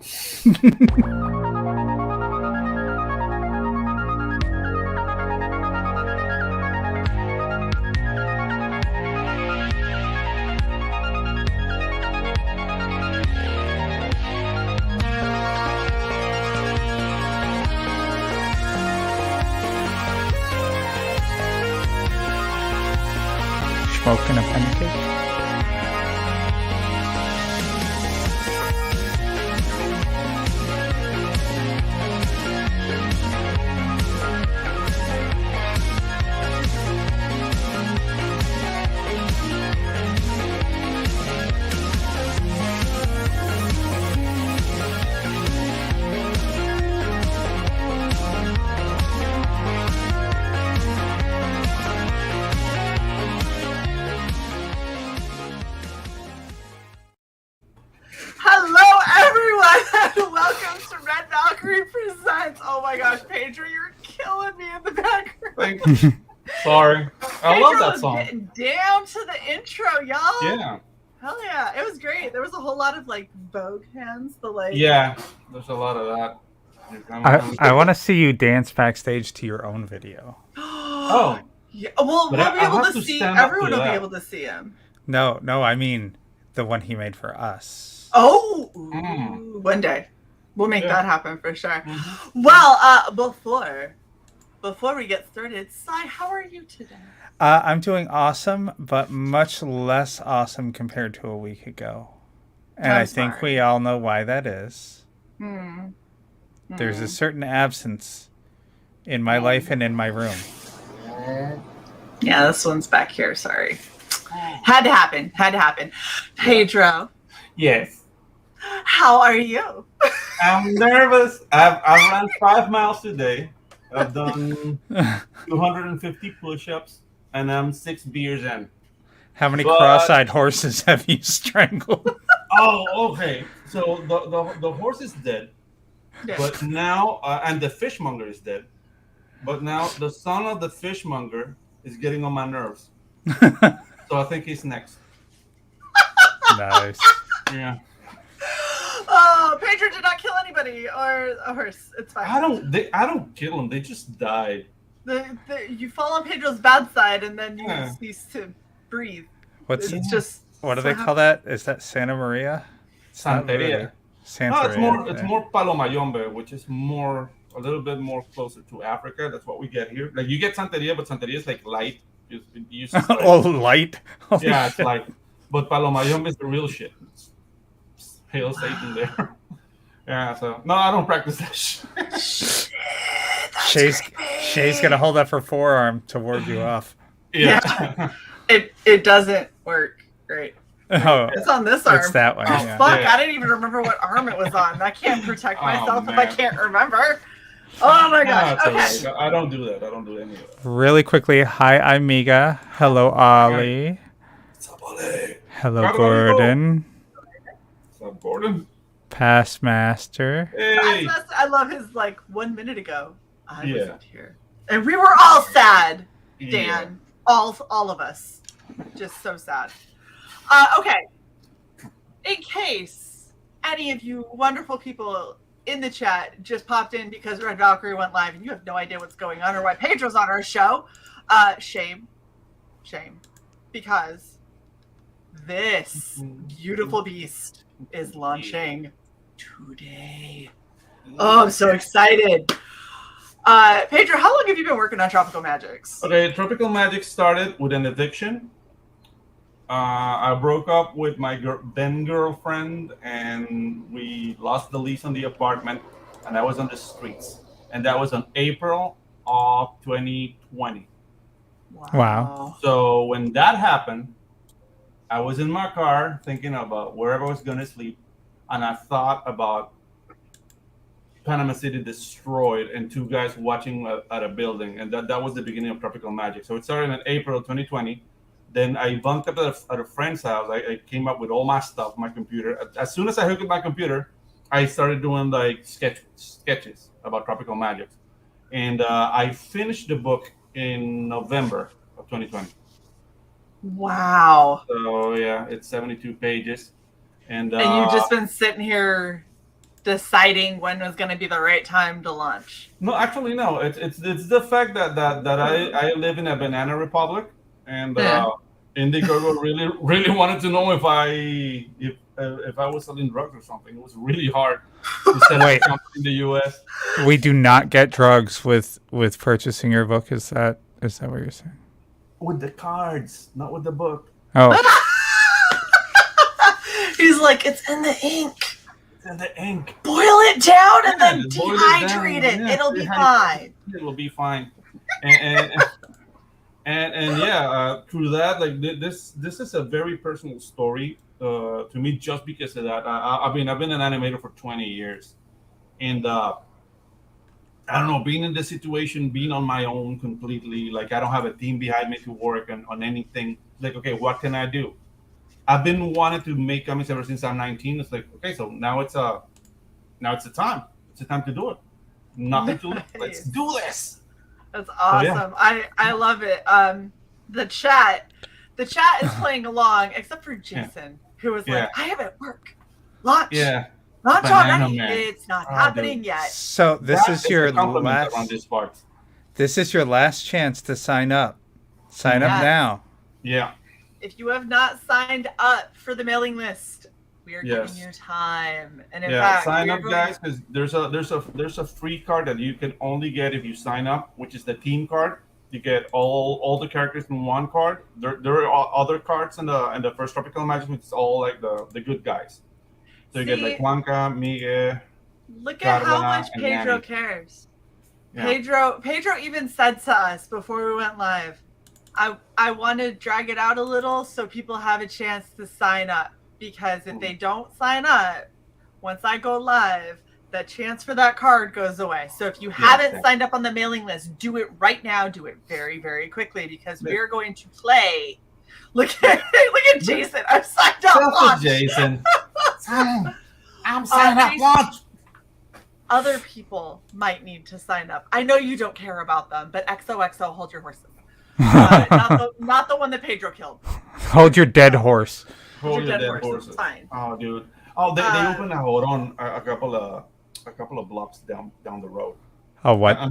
Smoking a pancake? Pedro, you're killing me in the background. Sorry. I love that song. Getting down to the intro, y'all. Yeah. Hell yeah. It was great. There was a whole lot of like Vogue hands. Yeah, there's a lot of that. I want to see you dance backstage to your own video. Oh. Yeah. Well, But we'll be able have to to see. stand up Everyone to will be that. able to see him. No, I mean the one he made for us. Oh, one day. We'll make that happen for sure. Well, before we get started, Cy, how are you today? I'm doing awesome, but much less awesome compared to a week ago. And I think we all know why that is. There's a certain absence in my life and in my room. Yeah, this one's back here. Sorry. Had to happen. Pedro. Yes. How are you? I'm nervous. I've run 5 miles today. I've done 250 push-ups, and I'm 6 beers in. How many cross-eyed horses have you strangled? Oh, okay. So the horse is dead, but now and the fishmonger is dead, but now the son of the fishmonger is getting on my nerves. So I think he's next. Nice. Yeah. Oh, Pedro did not kill anybody or a horse. It's fine. I don't kill them. They just died. You fall on Pedro's bad side and then you cease to breathe. What do they call that? Is that Santa Maria? Santeria. Santeria. It's more Palomayombe, which is a little bit more closer to Africa. That's what we get here. Like you get Santeria, but Santeria is like light. Light. Holy yeah, shit. it's light. But Palomayombe is the real shit. Hail Satan there. Yeah, so no, I don't practice that shit. Shae's gonna hold up her forearm to ward you off. Yeah. It doesn't work. Great. Oh, it's on this arm. It's that one. Oh yeah. fuck! Yeah. I didn't even remember what arm it was on. I can't protect myself if I can't remember. Oh my gosh. Okay. I don't do that. I don't do any of that. Really quickly, hi, I'm Miga. Hello, Ollie. What's up, Ollie? Hello, Gordon. What's up, Gordon? Past Master. Hey. I love his 1 minute ago. I wasn't here, and we were all sad. Dan, all of us, just so sad. Okay. In case any of you wonderful people in the chat just popped in because Red Valkyrie went live and you have no idea what's going on or why Pedro's on our show, shame, because this beautiful beast is launching today. Oh, I'm so excited. Pedro, how long have you been working on Tropical Magics? Okay, Tropical Magic started with an eviction. I broke up with my then girlfriend, and we lost the lease on the apartment, and I was on the streets. And that was on April of 2020. Wow. So when that happened, I was in my car thinking about where I was going to sleep, and I thought about Panama City destroyed and 2 guys watching at a building, and that was the beginning of Tropical Magic. So it started in April 2020. Then I bunked up at a friend's house. I came up with all my stuff, my computer. As soon as I hooked up my computer, I started doing sketches about Tropical Magics. And I finished the book in November of 2020. Wow. So yeah, it's 72 pages. And you've just been sitting here deciding when was going to be the right time to launch? No, actually, no. It's the fact that I live in a banana republic, and Indiegogo really wanted to know if I was selling drugs or something. It was really hard to set up a company in the U.S. We do not get drugs with purchasing your book. Is that what you're saying? With the cards, not with the book. Oh. He's like, it's in the ink. It's in the ink. Boil it down and then dehydrate it. Yeah, it'll be fine. It'll be fine. And through that, like this is a very personal story to me, just because of that. I've been an animator for 20 years, and I don't know, being in this situation, being on my own completely, like I don't have a team behind me to work on anything. Like, okay, what can I do? I've been wanting to make comics ever since I'm 19. It's like, okay, so now it's the time. It's the time to do it. Nothing to lose. Let's do this. That's awesome. So, yeah. I love it. The chat is playing along, except for Jason, who was like, I have it work. Launch. Yeah. Launch already. It's not happening yet. So this is your last. On this part. This is your last chance to sign up. Sign up now. Yeah. If you have not signed up for the mailing list, we are giving you time. And in fact, sign up, guys, because there's a free card that you can only get if you sign up, which is the team card. You get all the characters in one card. There are other cards in the first Tropical Magic, which is all like the good guys. So you get like Blanca, Miguel. Look at how much Pedro cares. Yeah. Pedro even said to us before we went live, I want to drag it out a little so people have a chance to sign up, because if they don't sign up, once I go live, the chance for that card goes away. So if you haven't signed up on the mailing list, do it right now. Do it very, very quickly, because we're going to play. Look at Jason. I'm signed up. Launch. Jason. I'm signed up. Launch. Other people might need to sign up. I know you don't care about them, but XOXO, hold your horses. Not the one that Pedro killed. Hold your dead horse. Hold your dead horse. It's fine. Oh, dude. Oh, they opened a Joron a couple of blocks down the road. Oh, what? A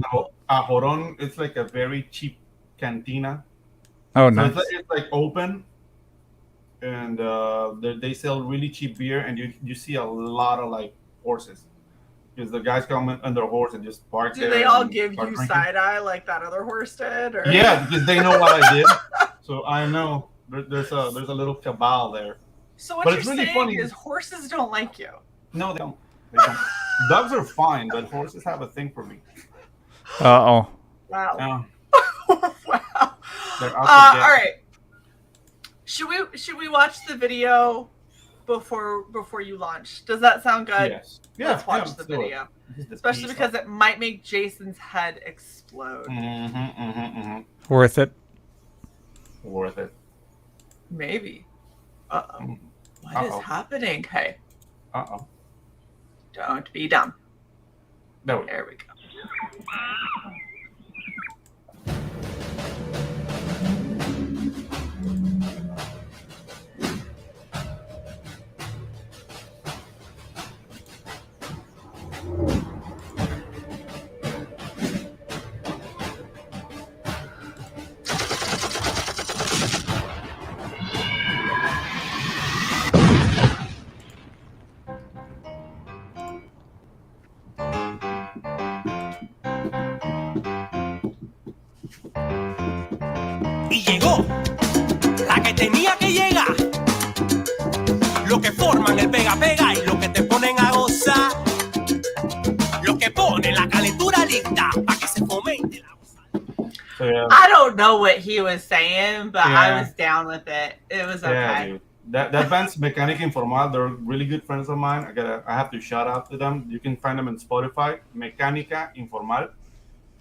Joron, it's like a very cheap cantina. Oh, so nice. It's like open, and they sell really cheap beer, and you see a lot of like horses. Because the guys come on their horse and just park there. Do they all give you side eye like that other horse did? Or? Yeah, because they know what I did. So I know there's a little cabal there. So what you're saying is horses don't like you. No, they don't. Dogs are fine, but horses have a thing for me. Uh-oh. Wow. Wow. All right. Should we watch the video before you launch? Does that sound good? Yes. Let's watch the video. Especially because it might make Jason's head explode. Worth it. Worth it. Maybe. Uh-oh. What is happening? Hey. Uh-oh. Don't be dumb. No. There we go. Y llegó la que tenía que llegar. Lo que forman el pega-pega y lo que te ponen a gozar. Lo que pone la calentura lista para que se fomente la gozada. I don't know what he was saying, but I was down with it. It was okay. Yeah, dude. That band's Mecánica Informal. They're really good friends of mine. I have to shout out to them. You can find them on Spotify. Mecánica Informal.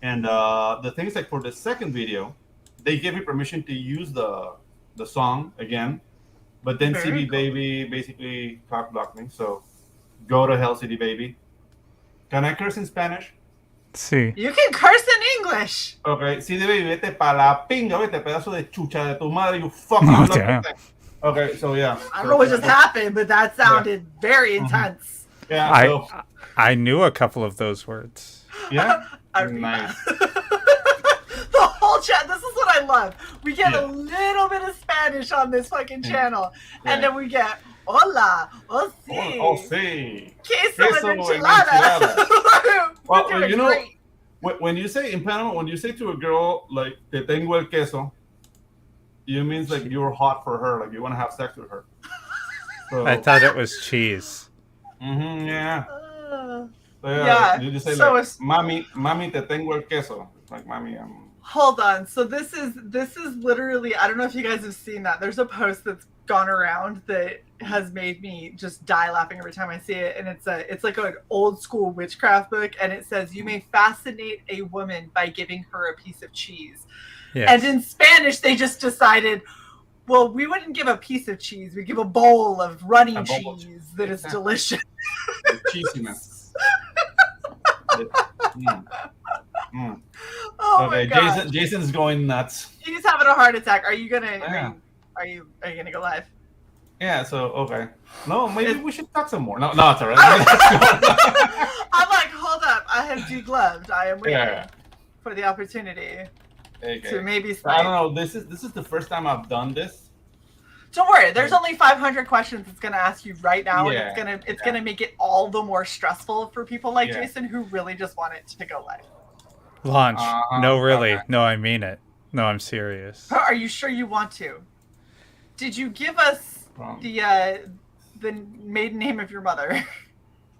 And the thing is, like, for the second video, they gave me permission to use the song again, but then CD Baby basically cock-blocked me. So go to hell, CD Baby. Can I curse in Spanish? Sí. You can curse in English. Okay, CD Baby, vete pa la pinga, vete pedazo de chucha de tu madre, you fucking damn. Okay, so yeah. I don't know what just happened, but that sounded very intense. Yeah. I knew a couple of those words. Yeah. Nice. The whole chat. This is what I love. We get a little bit of Spanish on this fucking channel, and then we get hola, oh sí, oh sí, queso and enchilada. Well, you know, when you say in Panama, when you say to a girl like "te tengo el queso," you means like you're hot for her, like you want to have sex with her. So, I thought it was cheese. Yeah. You just say so like, "Mami, te tengo el queso." Like, "Mami, Hold on. So this is literally, I don't know if you guys have seen that. There's a post that's gone around that has made me just die laughing every time I see it, and it's like an old school witchcraft book, and it says you may fascinate a woman by giving her a piece of cheese. Yes. And in Spanish they just decided, well, we wouldn't give a piece of cheese, we give a bowl of running cheese that is delicious. Cheesiness. Oh my God. Jason's going nuts. He's having a heart attack. Are you gonna are you gonna go live? Yeah, so okay. No, maybe we should talk some more. No, it's all right. I'm like, hold up, I have degloved. I am waiting for the opportunity to maybe slide. I don't know. This is the first time I've done this. Don't worry, there's only 500 questions it's gonna ask you right now, and it's gonna make it all the more stressful for people like Jason who really just want it to go live. Launch. No, really. Okay. No, I mean it. No, I'm serious. Are you sure you want to? Did you give us the maiden name of your mother?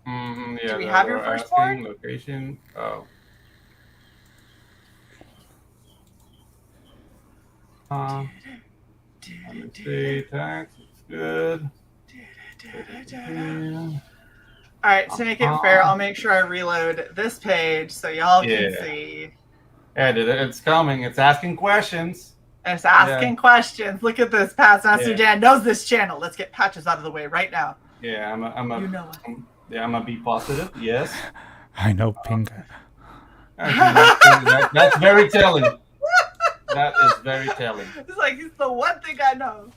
Yeah. Do we have your firstborn? Location. Oh. Tax. It's good. All right, to make it fair, I'll make sure I reload this page so y'all can see. Yeah, it's coming. It's asking questions. It's asking questions. Look at this. Past Master Dan knows this channel. Let's get Patches out of the way right now. Yeah, I'm a B positive. Yes. I know Pinga. That's very telling. That is very telling. It's like it's the one thing I know.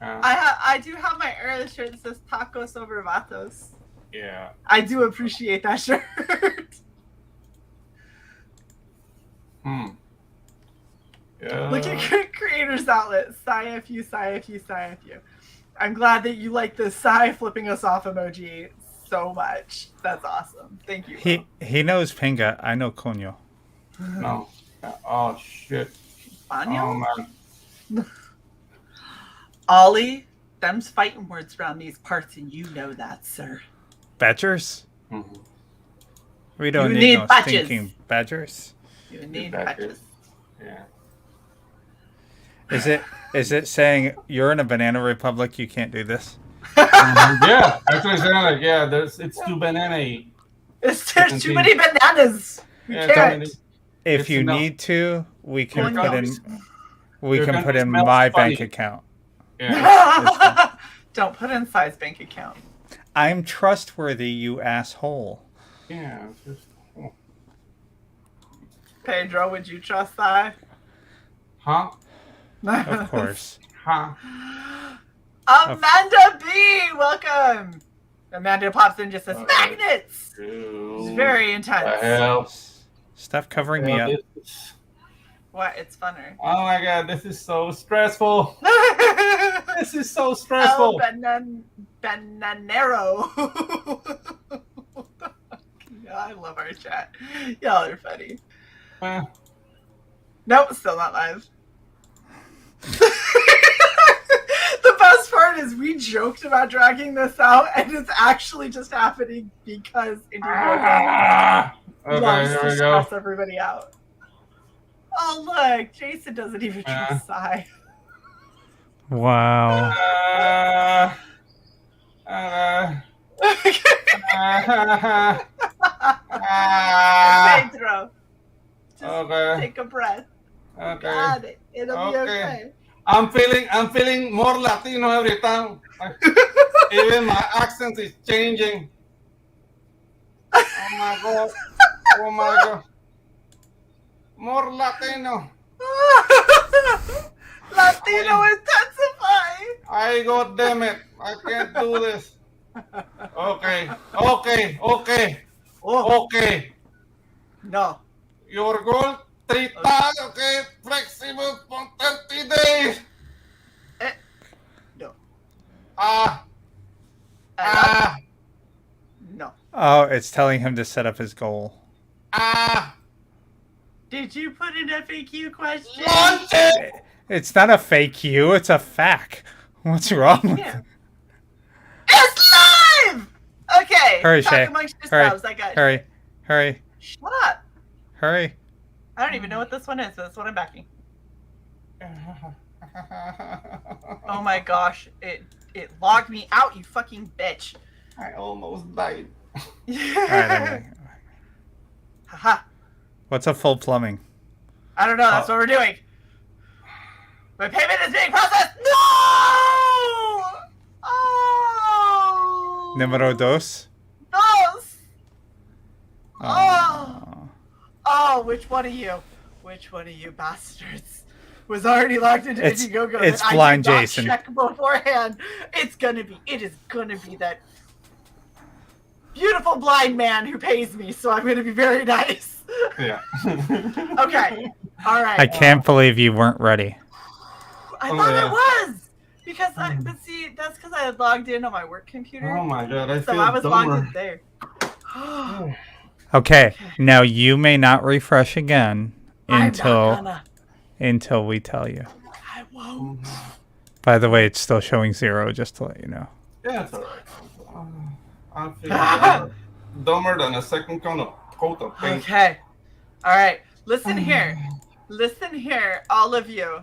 I do have my era shirt that says tacos over vatos. Yeah. I do appreciate that shirt. Yeah. Look at Creators Outlet. CYFU. I'm glad that you like the Psy flipping us off emoji so much. That's awesome. Thank you. He knows Pinga. I know Coño. No. Oh shit. Baño? Oh man. Ollie, them's fighting words around these parts, and you know that, sir. Badgers? Mm-hmm. We don't need no stinking badgers. You need badgers. Yeah. Is it saying you're in a banana republic? You can't do this. Yeah, actually saying like it's too banana-y. There's too many bananas. You can't. If you need to, we can put in my bank account. Yeah. Don't put in Cy's bank account. I'm trustworthy, you asshole. Yeah. Pedro, would you trust Cy? Huh? Of course. Huh? Amanda B, welcome. Amanda pops in and just says magnets. It's very intense. Stop covering me up. What? It's funner. Oh my God, this is so stressful. This is so stressful. Bananero. I love our chat. Y'all are funny. Nope, still not live. The best part is we joked about dragging this out, and it's actually just happening because Indiegogo loves to stress everybody out. Oh look, Jason doesn't even trust Cy. Wow. Pedro, just take a breath. Okay. Got it. It'll be okay. I'm feeling more Latino every time. Even my accent is changing. Oh my God. More Latino. Latino intensify. God damn it. I can't do this. Okay. Oh, Okay. no. Your goal, 30, okay, flexible for 30 days. No. Ah, No. Oh, it's telling him to set up his goal. Did you put an FAQ question? launch it. It's not a fake you, it's a fact. What's wrong with Yeah. it? It's live! Okay. Hurry, Talk Shae. amongst Hurry. yourselves. I got Hurry. Shut up. Hurry. I don't even know what this one is, but that's what I'm backing. Oh my gosh. It logged me out, you fucking bitch. I almost died. Alright. Haha. What's a full plumbing? I don't know. That's what we're doing. My payment is being processed. No! Oh. Numero dos? Dos. Oh. Oh, which one of you? Which one of you bastards was already locked into It's- Indiegogo? it's that blind I did not Jason. check beforehand. It is gonna be that beautiful blind man who pays me. So I'm gonna be very nice. Yeah. Okay. All right. I can't believe you weren't ready. I Oh, thought yeah. I was because but see, that's because I had logged in on my work computer. Oh my god, I So feel I was dumber. logged in there. Okay, now you may not refresh again I'm not gonna. until we tell you. I won't. By the way, it's still showing 0, just to let you know. Yeah, it's alright. I feel dumber than a second coat of paint. Okay. All right. Listen here. Listen here, all of you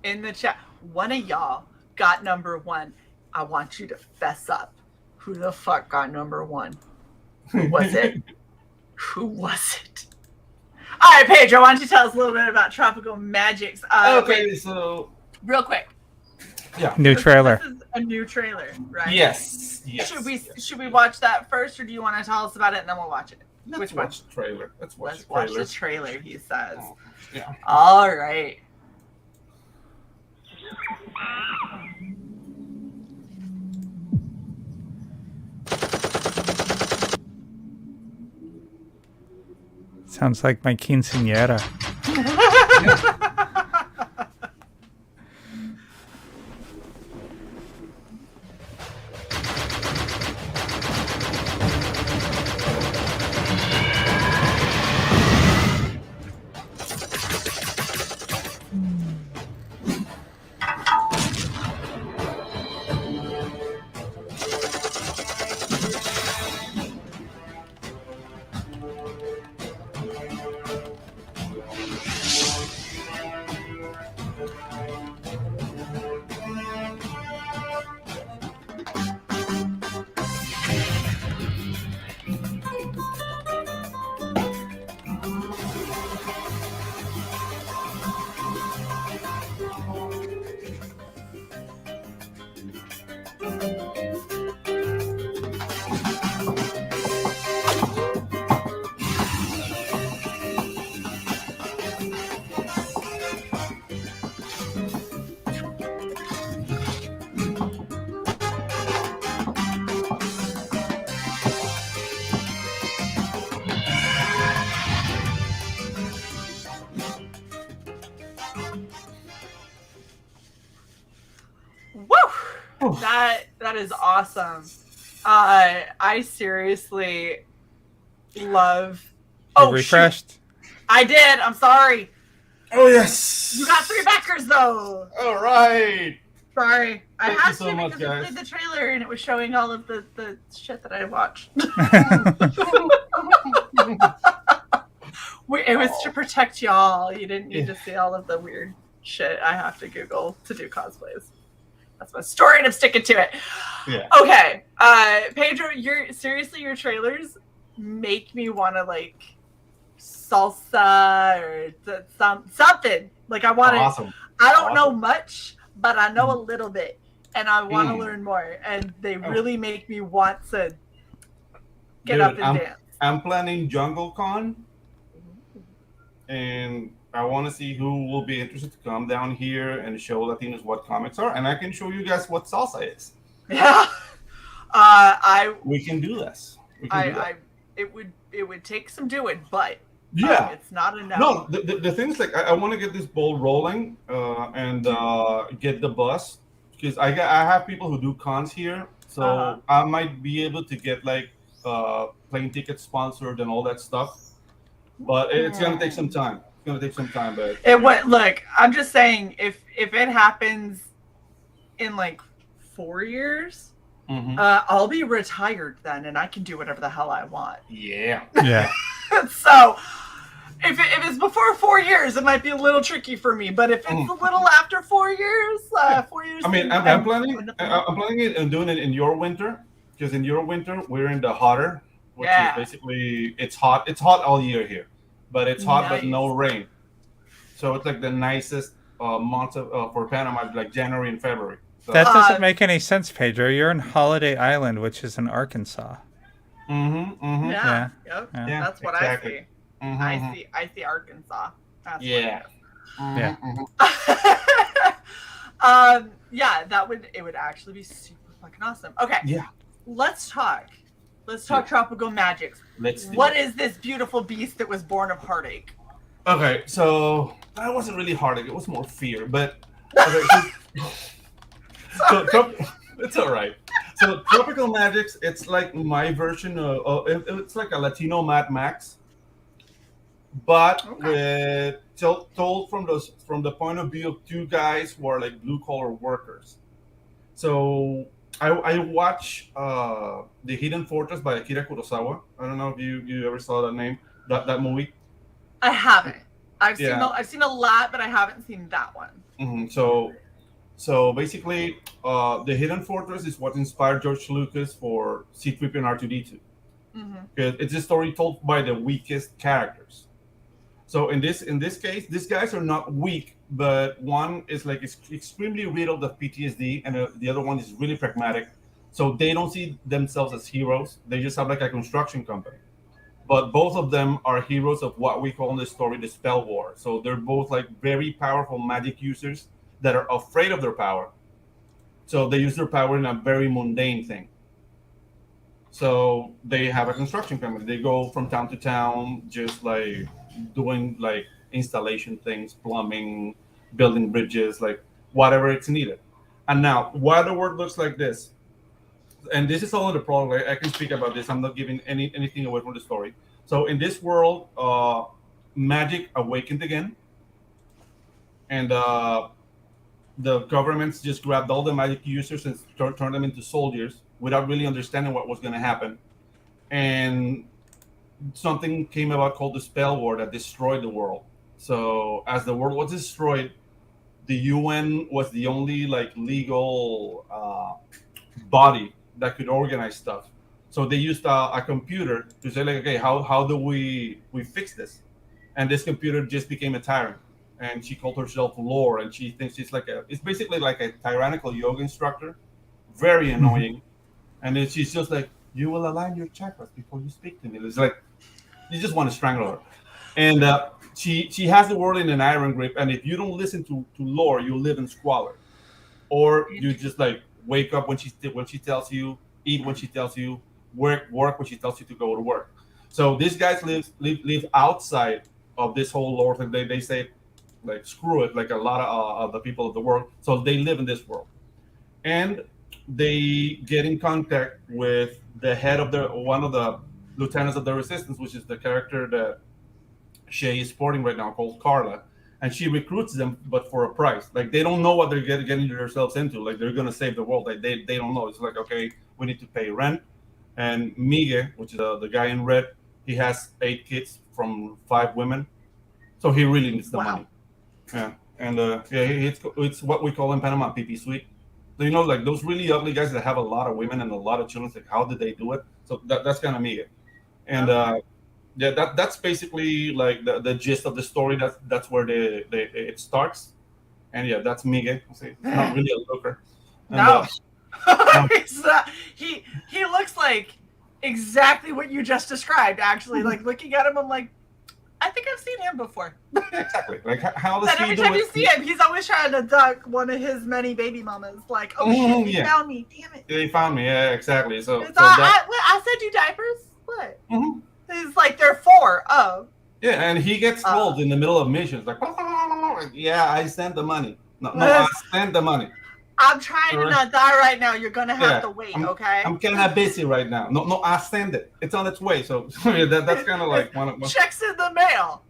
in the chat. One of y'all got number 1. I want you to fess up. Who the fuck got number 1? Who was it? Who was it? All right, Pedro, why don't you tell us a little bit about Tropical Magics? Okay, wait, so real quick. yeah. New trailer. This is a new trailer, right? Yes. Should we watch that first, or do you want to tell us about it and then we'll watch it? Let's Which watch the trailer. Let's watch the trailer, he says. Oh, yeah. All right. Sounds like my quinceañera. Woo! That is awesome. I seriously love. You refreshed? Shoot. I did. I'm sorry. Oh yes. You got 3 backers though. All right. Sorry. I Thank had you so to much, because I guys. played the trailer and it was showing all of the shit that I watched. It was to protect y'all. You didn't need to see all of the weird shit I have to Google to do cosplays. That's my story and I'm sticking to it. Yeah. Okay. Pedro, your trailers make me want to like salsa or something. Like I want to. Awesome. I don't know much, but I know a little bit, and I want to learn more. And they really make me want to get up and dance. I'm planning JungleCon, and I want to see who will be interested to come down here and show Latinos what comics are, and I can show you guys what salsa is. Yeah. We can do this. It would take some doing, but it's not enough. No, the thing is, like, I want to get this ball rolling and get the bus, because I have people who do cons here, so I might be able to get like plane ticket sponsored and all that stuff, but it's gonna take some time. It's gonna take some time, but look, I'm just saying, if it happens in like 4 years, I'll be retired then, and I can do whatever the hell I want. Yeah. So if it's before 4 years, it might be a little tricky for me. But if it's a little after 4 years, 4 years. I mean, I'm planning it and doing it in your winter, because in your winter we're in the hotter, which is basically it's hot. It's hot all year here, but it's hot but no rain. So it's like the nicest months for Panama, like January and February. So. That doesn't make any sense, Pedro. You're in Holiday Island, which is in Arkansas. Yeah. That's what exactly. I see. I see Arkansas. That's yeah. It would actually be super fucking awesome. Okay. Yeah. Let's talk tropical magics. What is this beautiful beast that was born of heartache? Okay, so that wasn't really heartache. It was more fear, but so it's all right. So Tropical Magics, it's like my version of it's like a Latino Mad Max, but told from the point of view of two guys who are like blue collar workers. So I watch The Hidden Fortress by Akira Kurosawa. I don't know if you ever saw that movie. I haven't. I've seen a lot, but I haven't seen that one. So basically, The Hidden Fortress is what inspired George Lucas for C-3PO and R2-D2. It's a story told by the weakest characters. So in this case, these guys are not weak, but one is like extremely riddled of PTSD, and the other one is really pragmatic. So they don't see themselves as heroes. They just have like a construction company. But both of them are heroes of what we call in the story the spell war. So they're both like very powerful magic users that are afraid of their power. So they use their power in a very mundane thing. So they have a construction company. They go from town to town, just like doing like installation things, plumbing, building bridges, like whatever it's needed. And now, why the world looks like this? And this is all the problem. I can speak about this. I'm not giving anything away from the story. So in this world, magic awakened again, and the governments just grabbed all the magic users and turned them into soldiers without really understanding what was going to happen. And something came about called the spell war that destroyed the world. So as the world was destroyed, the UN was the only like legal body that could organize stuff. So they used a computer to say like, okay, how do we fix this? And this computer just became a tyrant. And she called herself Lore, and she thinks it's basically like a tyrannical yoga instructor, very annoying. And then she's just like, you will align your chakras before you speak to me. It's like, you just want to strangle her. And she has the world in an iron grip, and if you don't listen to Lore, you live in squalor. Or you just like wake up when she tells you, eat when she tells you, work when she tells you to go to work. So these guys live outside of this whole Lore thing. They say, like, screw it, like a lot of the people of the world. So they live in this world. And they get in contact with the head of one of the lieutenants of the resistance, which is the character that Shae is sporting right now, called Carla. And she recruits them, but for a price. Like, they don't know what they're getting themselves into. Like, they're going to save the world. Like, they don't know. It's like, okay, we need to pay rent. And Miguel, which is the guy in red, he has 8 kids from 5 women. So he really needs the money. Yeah. And it's what we call in Panama PP suite. So, you know, like those really ugly guys that have a lot of women and a lot of children. It's like, how did they do it? So that's kind of Miguel. And that's basically like the gist of the story. That's where it starts. And yeah, that's Miguel. It's not really a looker. No. He looks like exactly what you just described, actually. Like, looking at him, I'm like, I think I've seen him before. Exactly. Like, how does And he every do time it? you see him, he's always trying to duck one of his many baby mamas. Like, oh shit, he found me. Damn it. They found me. Yeah, exactly. So, I sent you diapers. What? He's like, they're 4. Oh. Yeah, and he gets called in the middle of missions. Like, yeah, I sent the money. No, I sent the money. I'm trying to not die right now. You're gonna have to wait, okay? I'm kind of busy right now. No, I send it. It's on its way. So that's kind of like one. Checks in the mail.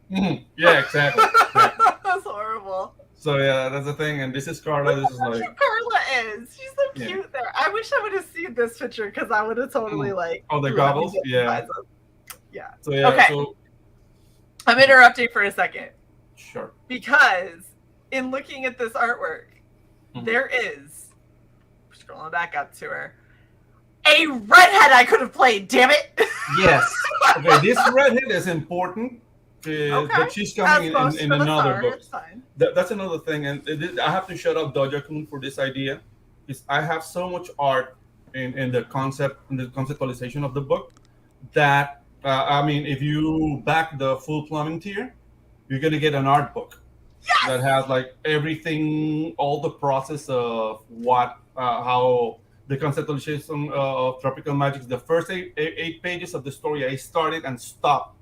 Yeah, exactly. That's horrible. So yeah, that's the thing. And this is Carla. This is like. Carla is. She's so cute there. I wish I would have seen this picture because I would have totally like. Oh, the goggles. Yeah. Yeah. So yeah. Okay. So, I'm interrupting for a second. Sure. Because in looking at this artwork, there is, scrolling back up to her, a redhead I could have played, damn it! Yes. Okay, this redhead is important, but she's coming in another book. That's another thing, and I have to shout out Doja-kun for this idea, because I have so much art in the conceptualization of the book, that, I mean, if you back the full plumbing tier, you're going to get an art book. Yes! That has like everything, all the process of how the conceptualization of Tropical Magicks. The first eight pages of the story, I started and stopped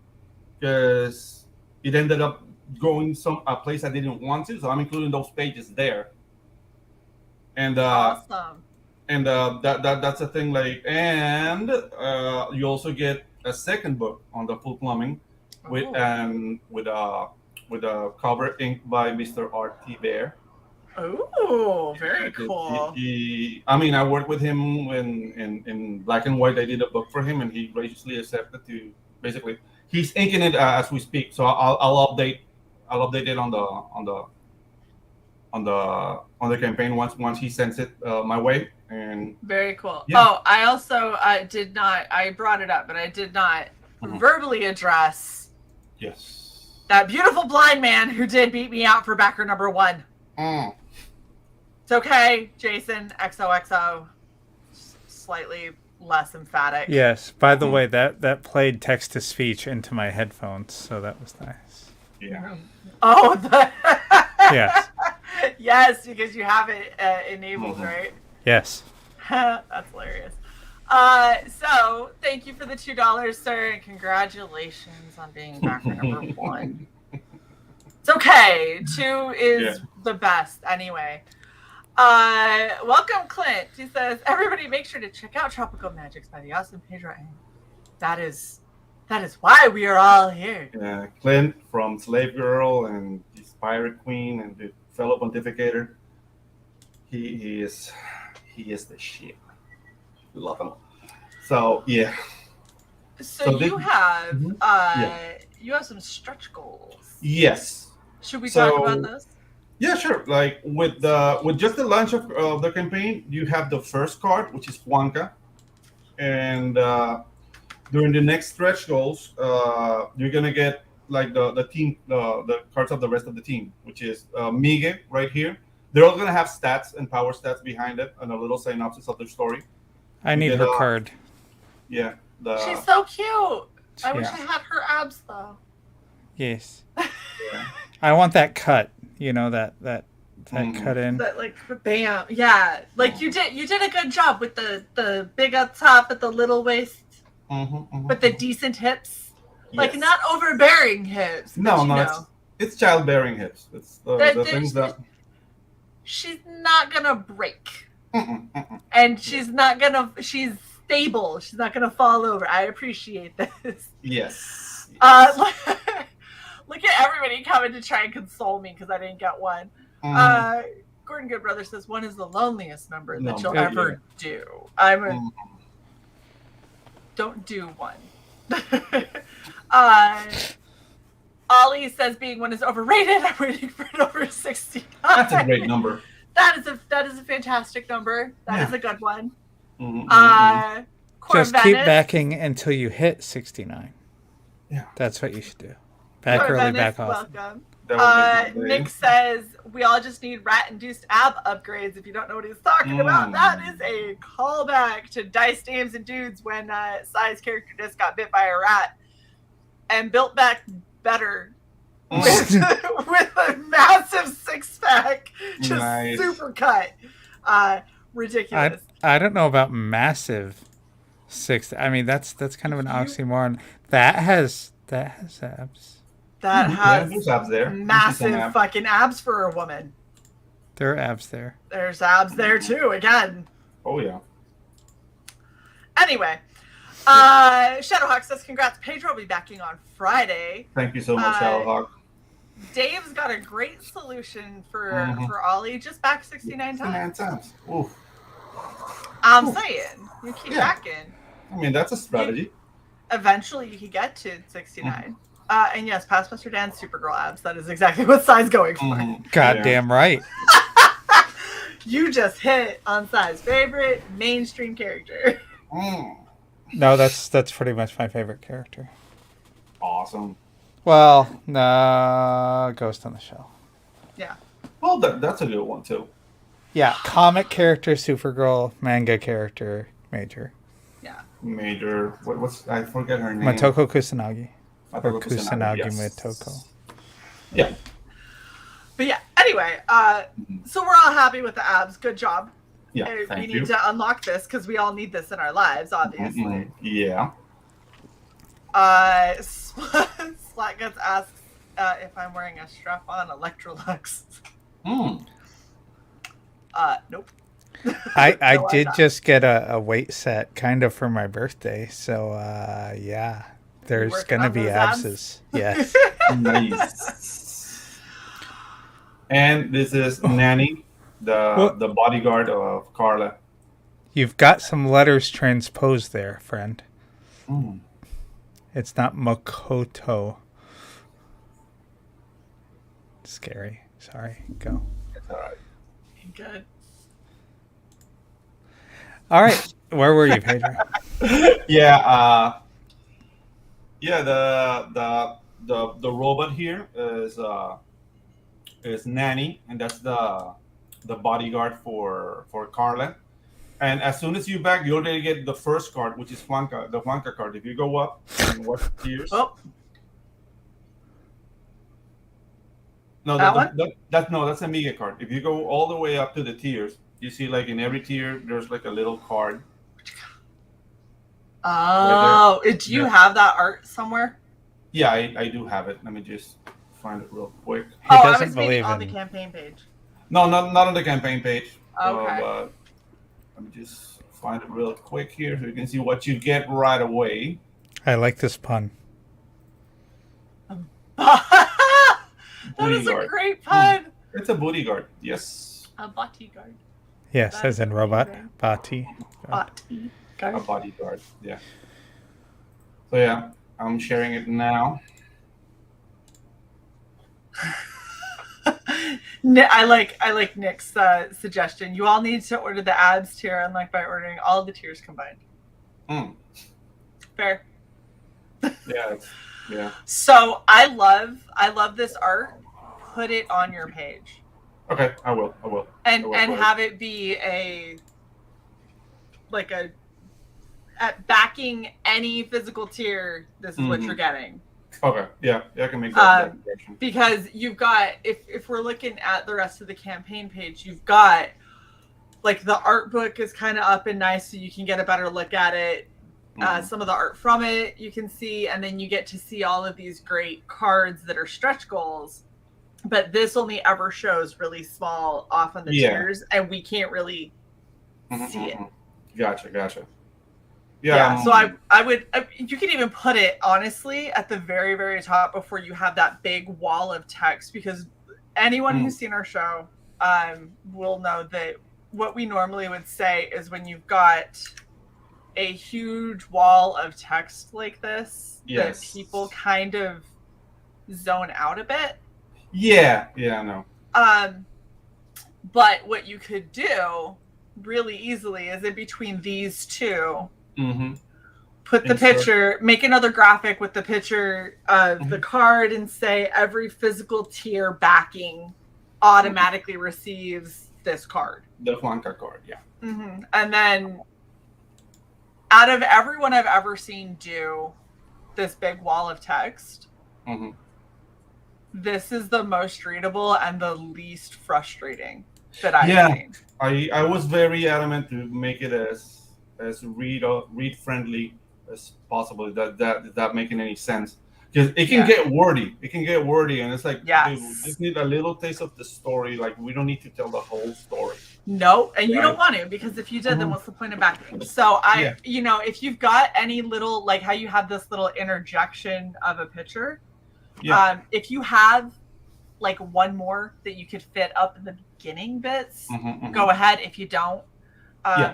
because it ended up going a place I didn't want to. So I'm including those pages there. And awesome. And that's a thing. Like, and you also get a second book on the full plumbing with a cover inked by Mr. R.T. Bear. Oh, very cool. I mean, I worked with him in Black and White. I did a book for him, and he graciously accepted to basically. He's inking it as we speak, so I'll update it on the campaign once he sends it my way. And very cool. Yeah. Oh, I also did not. I brought it up, but I did not verbally address. Yes. That beautiful blind man who did beat me out for backer number 1. It's okay, Jason, XOXO. Slightly less emphatic. Yes. By the way, that played text-to-speech into my headphones, so that was nice. Yeah. Oh, yes. Yes, because you have it enabled, right? Yes. That's hilarious. So thank you for the $2, sir, and congratulations on being backer number 1. It's okay. 2 is the best anyway. Welcome, Clint. He says, everybody make sure to check out Tropical Magicks by the awesome Pedro. That is why we are all here. Yeah, Clint from Slave Girl and his Pirate Queen and the fellow pontificator. He is the shit. We love him. So yeah. So you have you have some stretch goals. Yes. Should we talk about those? Yeah, sure. Like with just the launch of the campaign, you have the first card, which is Juanca, and during the next stretch goals, you're gonna get like the team, the cards of the rest of the team, which is Miguel right here. They're all gonna have stats and power stats behind it, and a little synopsis of their story. I need her card. Yeah, she's so cute. I wish I had her abs though. Yes. I want that cut. You know that cut in. That like bam. Yeah, like you did a good job with the big up top at the little waist, but the decent hips. Yes. Like not overbearing hips. No, it's childbearing hips. It's the things that she's not gonna break, and she's stable. She's not gonna fall over. I appreciate this. Yes. Look at everybody coming to try and console me because I didn't get one. Gordon Goodbrother says 1 is the loneliest number that you'll ever do. Don't do 1. Ollie says being 1 is overrated. I'm waiting for number 69. That's a great number. That is a fantastic number. That is a good one. Just keep backing until you hit 69. Yeah, that's what you should do. Back early, back off. Welcome. Nick says we all just need rat-induced ab upgrades. If you don't know what he's talking about, that is a callback to Dice Dames and Dudes when CY's character just got bit by a rat and built back better with a massive six-pack, just Nice. super cut. Ridiculous. I don't know about massive six. I mean, that's kind of an oxymoron. That has abs. That has there's abs there. massive fucking abs for a woman. There are abs there. There's abs there too, again. Oh, yeah. Anyway, Shadowhawk says, congrats, Pedro will be backing on Friday. Thank you so much, Shadowhawk. Dave's got a great solution for Ollie. Just back 69 times. 69 times. Oof. I'm saying, you keep backing. I mean, that's a strategy. Eventually, you could get to 69. And yes, past Mr. Dan's Supergirl abs. That is exactly what Cy's going for. Goddamn right. You just hit on Cy's favorite mainstream character. No, that's pretty much my favorite character. Awesome. Well, no, Ghost on the Shell. Yeah. Well, that's a good one, too. Yeah, comic character, Supergirl, manga character, Major. Yeah. Major. What's I forget her name. Motoko Kusanagi. Matoko Or Kusanagi Motoko. Yeah. But yeah, anyway, so we're all happy with the abs. Good job. Yeah, we need to unlock this because we all need this in our lives, obviously. Yeah. Slotguts asks if I'm wearing a strap-on Electrolux. Nope. I did just get a weight set kind of for my birthday, so yeah. There's gonna be abses. Yes. Nice. And this is Nanny, the bodyguard of Carla. You've got some letters transposed there, friend. It's not Makoto. Scary. Sorry. Go. It's all right. Good. All right. Where were you, Pedro? Yeah. The robot here is Nanny, and that's the bodyguard for Carla. And as soon as you back, you already get the first card, which is the Flanka card. If you go up and watch Tears. Oh. No, that's a Mega card. If you go all the way up to the tiers, you see like in every tier there's like a little card. Oh, do you have that art somewhere? Yeah, I do have it. Let me just find it real quick. I was maybe on the campaign page. No, not on the campaign page. Okay. But let me just find it real quick here so you can see what you get right away. I like this pun. That is a great pun. It's a bodyguard. Yes. A bodyguard. Yes, as in robot. Bati. A bodyguard. Yeah. So yeah, I'm sharing it now. I like Nick's suggestion. You all need to order the abs tier, unlike by ordering all of the tiers combined. Fair. Yeah. So I love this art. Put it on your page. Okay, I will. And have it be at backing any physical tier. This is what you're getting. Okay, yeah, I can make that direction. Because you've got, if we're looking at the rest of the campaign page, you've got like the art book is kind of up and nice, so you can get a better look at it. Some of the art from it you can see, and then you get to see all of these great cards that are stretch goals. But this only ever shows really small off on the tiers, and we can't really see it. Gotcha. Yeah, so I would, you can even put it honestly at the very, very top before you have that big wall of text, because anyone who's seen our show will know that what we normally would say is when you've got a huge wall of text like this, that people kind of zone out a bit. Yeah, I know. But what you could do really easily is in between these two, put the picture, make another graphic with the picture of the card, and say every physical tier backing automatically receives this card. The Flanka card, yeah. And then out of everyone I've ever seen do this big wall of text, this is the most readable and the least frustrating that I've seen. I was very adamant to make it as read friendly as possible. That making any sense? Because it can get wordy. It can get wordy, and it's like, dude, we just need a little taste of the story. Like, we don't need to tell the whole story. No, and you don't want to, because if you did, then what's the point of backing? So you know, if you've got any little, like how you have this little interjection of a picture, if you have like one more that you could fit up in the beginning bits, go ahead. If you don't,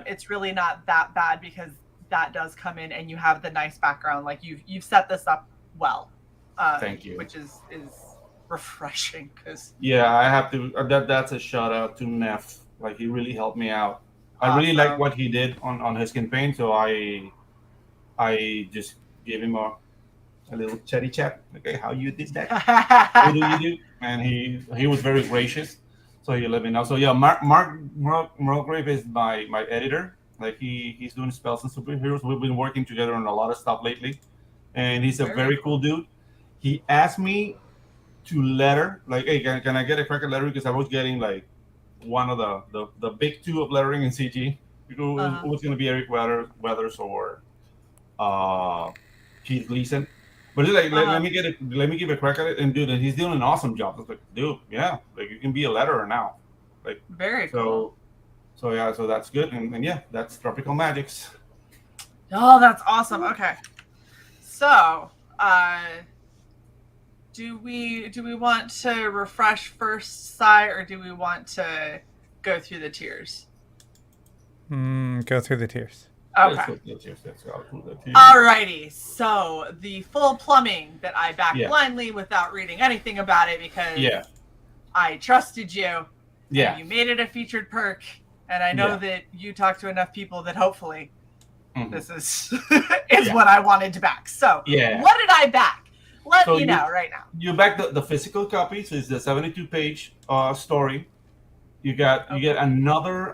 it's really not that bad, because that does come in and you have the nice background. Like you've set this up well. Thank you. Which is refreshing, because I have to. That's a shout out to Neff. Like, he really helped me out. I really like what he did on his campaign, so I just gave him a little chatty chat. Okay, how you did that? What do you do? And he was very gracious, so he let me know. So Mark Mulgrave is my editor. Like, he's doing spells and superheroes. We've been working together on a lot of stuff lately, and he's a very cool dude. He asked me to letter, like, hey, can I get a crack at lettering? Because I was getting like one of the big two of lettering in CG. It was going to be Eric Weathers or Keith Gleason. But he's like, let me give a crack at it, and he's doing an awesome job. I was like, dude, like, you can be a letterer now. Like, very cool. So that's good, and that's Tropical Magicks. Oh, that's awesome. Okay, so do we want to refresh first, CY, or do we want to go through the tiers? Go through the tiers. Okay. Alrighty. So the full plumbing that I backed blindly without reading anything about it, because I trusted you. Yeah. And you made it a featured perk, and I know that you talked to enough people that hopefully this is what I wanted to back. So what did I back? Let me know right now. You back the physical copy, so it's the 72-page story. You get another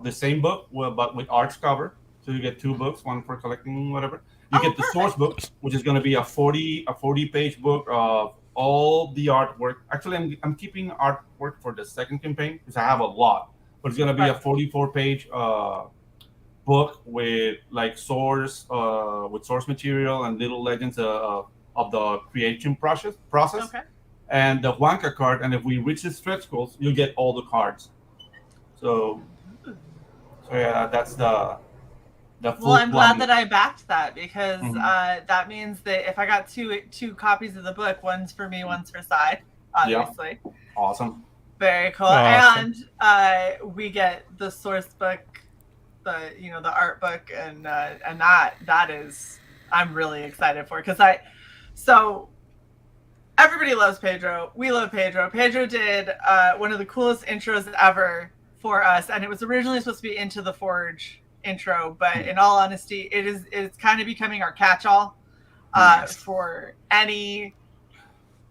the same book, but with arts cover. So you get two books, one for collecting whatever. You get the source book, which is going to be a 40-page book of all the artwork. Actually, I'm keeping artwork for the second campaign because I have a lot, but it's going to be a 44-page book with like source material and little legends of the creation process. Okay. And the Wonka card, and if we reach the stretch goals, you'll get all the cards. So that's the full. Well, I'm glad that I backed that, because that means that if I got two copies of the book, one's for me, one's for CY, obviously. Yeah. Awesome. Very cool. Awesome. And we get the source book, the art book, and that is, I'm really excited for, because everybody loves Pedro. We love Pedro. Pedro did one of the coolest intros ever for us, and it was originally supposed to be Into the Forge intro, but in all honesty, it's kind of becoming our catch-all for any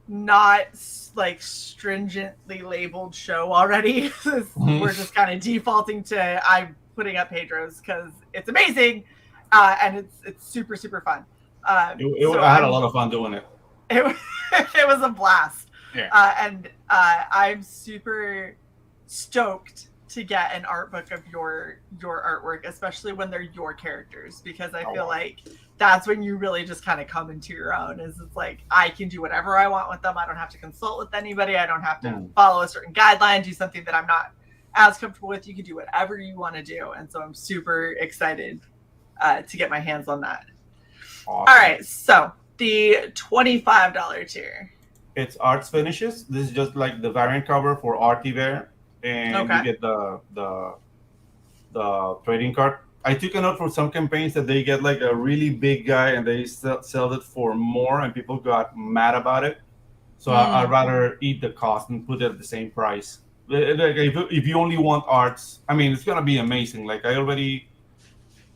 not like stringently labeled show already. We're just kind of defaulting to I'm putting up Pedro's because it's amazing, and it's super, super fun. I had a lot of fun doing it. It was a blast. Yeah. And I'm super stoked to get an art book of your artwork, especially when they're your characters, because I feel like that's when you really just kind of come into your own. It's like, I can do whatever I want with them. I don't have to consult with anybody. I don't have to follow a certain guideline, do something that I'm not as comfortable with. You can do whatever you want to do. And so I'm super excited to get my hands on that. Awesome. All right. So the $25 tier. It's arts finishes. This is just like the variant cover for Artiver, and you get the trading card. I took a note for some campaigns that they get like a really big guy and they sell it for more, and people got mad about it. So I'd rather eat the cost and put it at the same price. Like, if you only want arts, I mean, it's gonna be amazing. Like,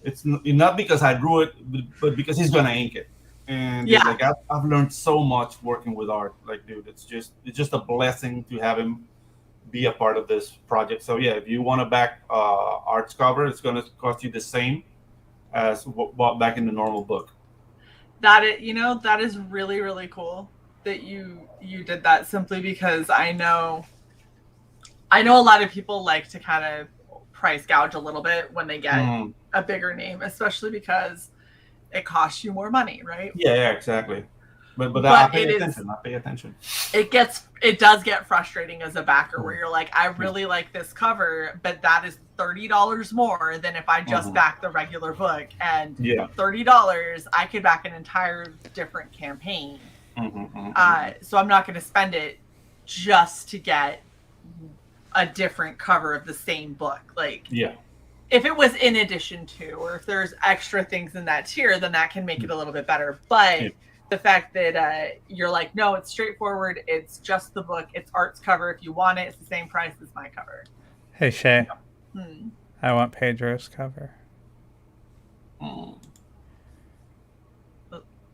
it's not because I drew it, but because he's gonna ink it. And like, I've learned so much working with art. Like, dude, it's just a blessing to have him be a part of this project. So yeah, if you want to back arts cover, it's going to cost you the same as back in the normal book. That is really, really cool that you did that simply because I know a lot of people like to kind of price gouge a little bit when they get a bigger name, especially because it costs you more money, right? Yeah, exactly. But I pay attention. It does get frustrating as a backer where you're like, I really like this cover, but that is $30 more than if I just back the regular book. And $30, I could back an entire different campaign. So I'm not going to spend it just to get a different cover of the same book. Like, if it was in addition to, or if there's extra things in that tier, then that can make it a little bit better. But the fact that you're like, no, it's straightforward. It's just the book. It's Art's cover. If you want it, it's the same price as my cover. Hey, Shae. I want Pedro's cover. We'll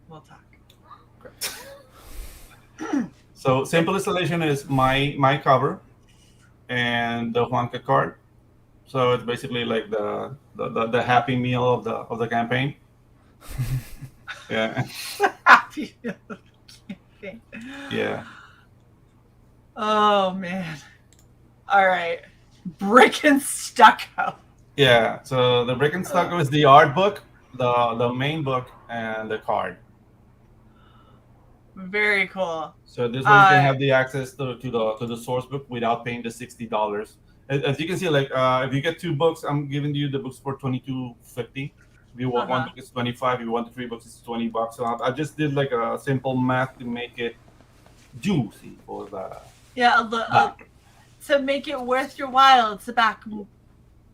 talk. So simple installation is my cover and the Juanca card. So it's basically like the happy meal of the campaign. Yeah. Happy meal of the campaign. Yeah. Oh man. All right. Brick and Stucco. Yeah. So the Brick and Stucco is the art book, the main book, and the card. Very cool. So this way you can have the access to the source book without paying the $60. As you can see, like if you get 2 books, I'm giving you the books for $22.50. If you want 1 book, it's $25. If you want 3 books, it's $20. So I just did like a simple math to make it juicy for the to make it worth your while to back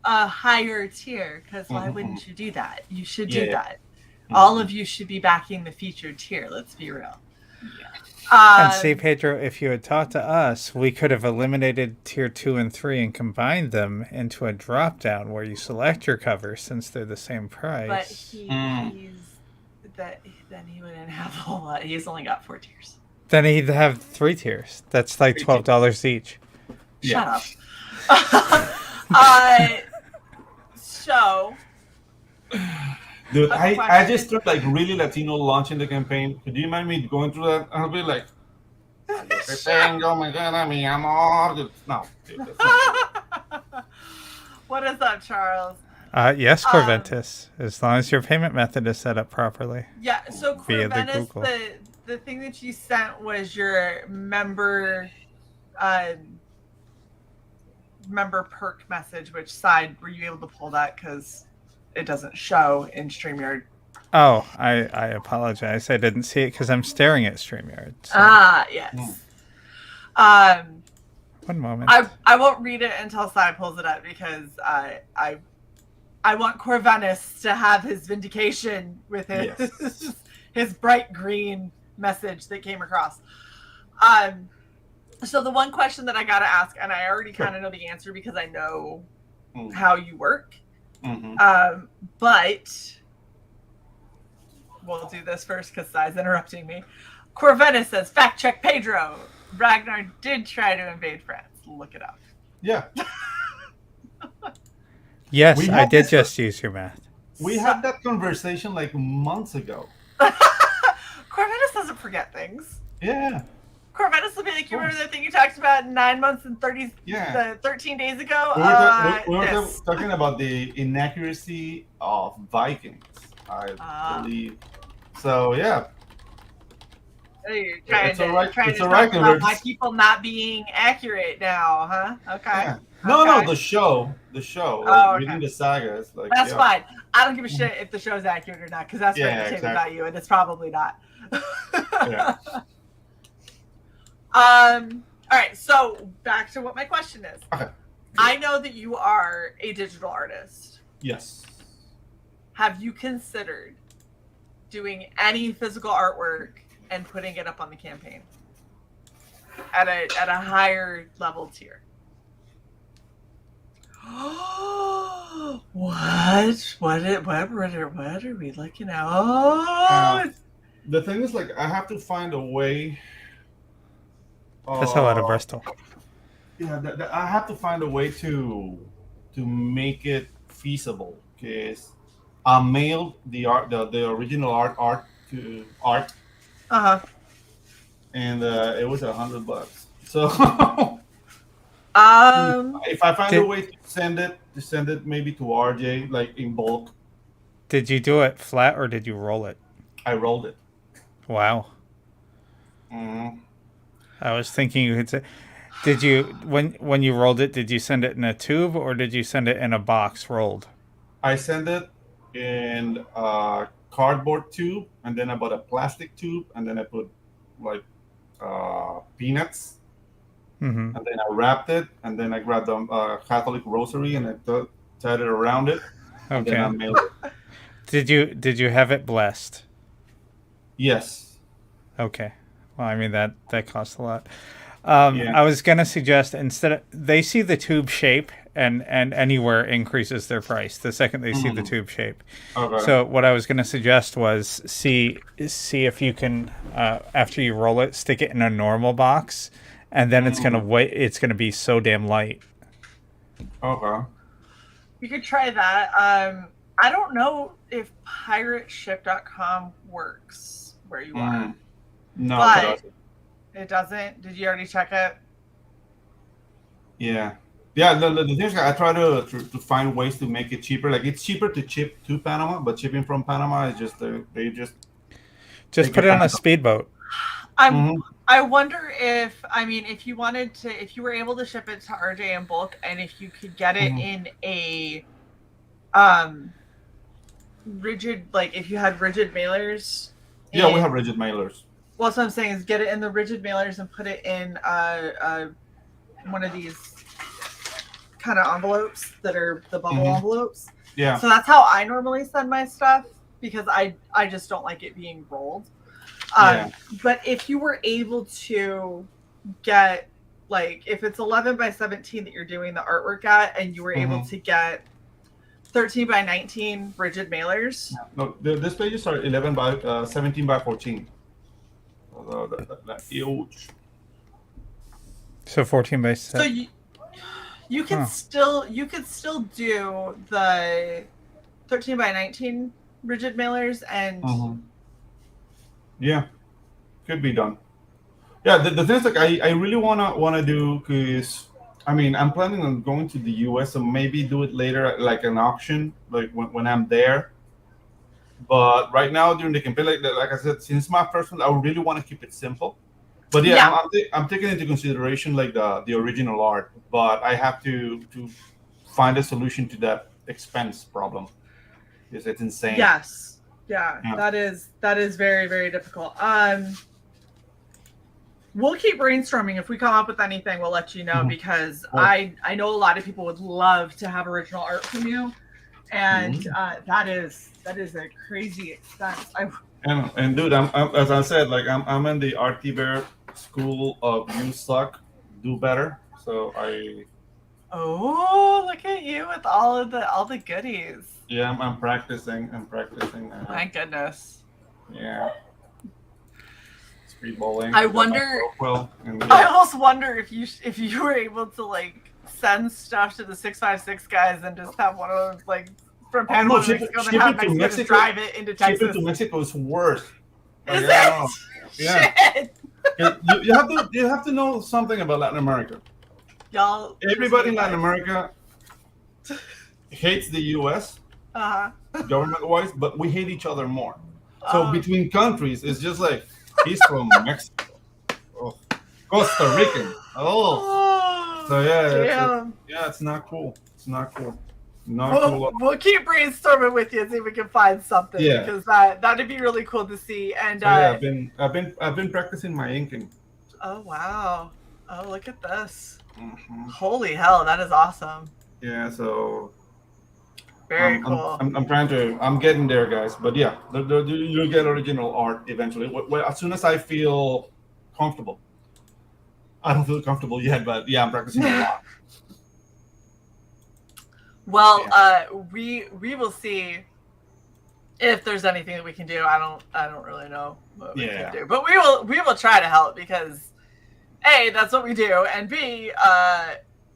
a higher tier. Because why wouldn't you do that? You should do that. All of you should be backing the featured tier. Let's be real. And see, Pedro, if you had talked to us, we could have eliminated tier 2 and 3 and combined them into a drop down where you select your cover since they're the same price. But then he wouldn't have a whole lot. He's only got 4 tiers. Then he'd have 3 tiers. That's like $12 each. Shut up. So. Dude, I just started like really Latino launching the campaign. Could you mind me going through that? I'll be like, no. Dude, what is up, Charles? Yes, Corventus, as long as your payment method is set up properly. Yeah, so Corventus, the thing that you sent was your member perk message. Which side were you able to pull that? Because it doesn't show in StreamYard. Oh, I apologize. I didn't see it because I'm staring at StreamYard. So. Yes. 1 moment. I won't read it until Cy pulls it up because I want Corvenus to have his vindication with his his bright green message that came across. So the one question that I gotta ask, and I already kind of know the answer because I know how you work. But we'll do this first because Cy's interrupting me. Corvenus says, fact check Pedro. Ragnar did try to invade France. Look it up. Yeah. Yes, I did just use your math. We had that conversation like months ago. Corvenus doesn't forget things. Yeah. Corvenus will be like, you remember that thing you talked about 9 months and 13 days ago? We were talking about the inaccuracy of Vikings, I believe. So, yeah. You're trying to it's talk about my people not being accurate now, huh? Okay. Yeah. No, the show. Reading the sagas. Like, that's fine. I don't give a shit if the show's accurate or not, because that's what I'm saying about you, and it's probably not. Yeah. All right, so back to what my question is. Okay. I know that you are a digital artist. Yes. Have you considered doing any physical artwork and putting it up on the campaign at a higher level tier? What? What are we looking at? The thing is, like, I have to find a way. That's a lot of Bristol. Yeah, I have to find a way to make it feasible, because I mailed the art, the original art to Art. and it was $100. So if I find a way to send it maybe to RJ, like in bulk. Did you do it flat or did you roll it? I rolled it. Wow. Mm-hmm. I was thinking you could say, did you when you rolled it, did you send it in a tube or did you send it in a box rolled? I sent it in a cardboard tube, and then I bought a plastic tube, and then I put like peanuts, Mm-hmm. and then I wrapped it, and then I grabbed a Catholic rosary and I tied it around it, and then I Okay. mailed it. Did you have it blessed? Yes. Okay. Well, I mean that costs a lot. Yeah. I was gonna suggest instead of, they see the tube shape and anywhere increases their price the second they see the tube shape. Okay. So what I was gonna suggest was see if you can after you roll it, stick it in a normal box, and then it's gonna be so damn light. Okay. You could try that. I don't know if pirateship.com works where you are. No, but it doesn't. Did you already check it? Yeah. Yeah, the thing is, I try to find ways to make it cheaper. Like, it's cheaper to ship to Panama, but shipping from Panama is just they just put it on a speedboat. I wonder if you wanted to, if you were able to ship it to RJ in bulk, and if you could get it in a rigid, like if you had rigid mailers. Yeah, we have rigid mailers. Well, that's what I'm saying is get it in the rigid mailers and put it in one of these kind of envelopes that are the bubble envelopes. Yeah. So that's how I normally send my stuff, because I just don't like it being rolled. But if you were able to get, like, if it's 11 by 17 that you're doing the artwork at, and you were able to get 13 by 19 rigid mailers. No, these pages are 11 by 17 by 14. That's huge. So 14 by 7. So you could still do the 13 by 19 rigid mailers, and yeah, could be done. Yeah, the things like I really wanna do, because I mean, I'm planning on going to the US, so maybe do it later, like an auction, like when I'm there. But right now, during the campaign, like I said, since my first one, I really want to keep it simple. But yeah, I'm taking into consideration like the original art, but I have to find a solution to that expense problem, because it's insane. Yes, yeah. That is very, very difficult. We'll keep brainstorming. If we come up with anything, we'll let you know, because I know a lot of people would love to have original art from you, and that is a crazy expense. And dude, I'm as I said, like I'm in the Artiver school of you suck, do better. So look at you with all the goodies. Yeah, I'm practicing. My goodness. Yeah. Speed bowling. I wonder. I almost wonder if you were able to like send stuff to the 656 guys and just have one of those like from Panama to Mexico, and have Mexico just drive it into Texas. Ship it to Mexico is worse. Is it? Yeah. Shit. You have to know something about Latin America. Y'all. Everybody in Latin America hates the U.S. Government-wise, but we hate each other more. So between countries, it's just like, he's from Mexico. Oh. Costa Rican. Oh. So yeah, it's not cool. It's not cool. We'll keep brainstorming with you and see if we can find something, because that'd be really cool to see. And I've been practicing my inking. Oh wow! Oh, look at this! Holy hell, that is awesome. Yeah, so very cool. I'm getting there, guys. But yeah, you'll get original art eventually. As soon as I feel comfortable. I don't feel comfortable yet, but yeah, I'm practicing a lot. Well, we will see if there's anything that we can do. I don't really know what we can do, but we will try to help, because A, that's what we do, and B,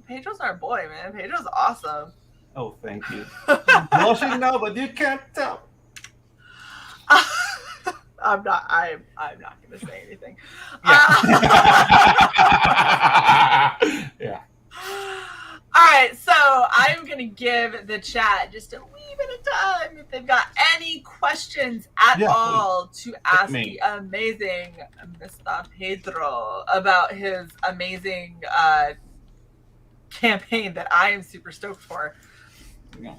Pedro's our boy, man. Pedro's awesome. Oh, thank you. I'm blushing now, but you can't tell. I'm not going to say anything. Yeah. Yeah. All right, so I'm going to give the chat just a wee bit of time if they've got any questions at all to ask the amazing Mr. Pedro about his amazing campaign that I am super stoked for. Yeah.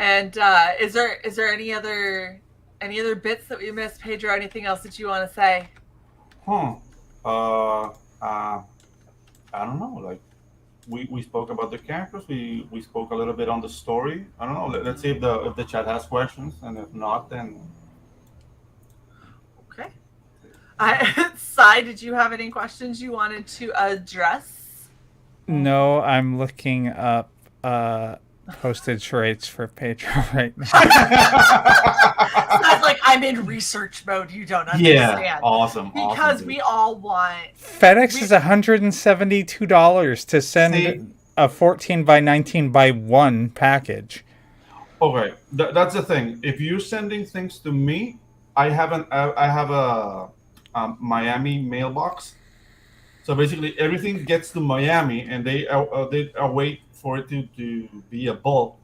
And is there any other bits that we missed, Pedro? Anything else that you want to say? I don't know. Like we spoke about the characters. We spoke a little bit on the story. I don't know. Let's see if the chat has questions, and if not, then okay. CY, did you have any questions you wanted to address? No, I'm looking up postage rates for Pedro right now. Sounds like I'm in research mode. You don't understand. Yeah, awesome. Because we all want. FedEx is $172 to send a 14 by 19 by 1 package. Okay, that's the thing. If you're sending things to me, I have a Miami mailbox. So basically, everything gets to Miami, and they wait for it to be a bulk.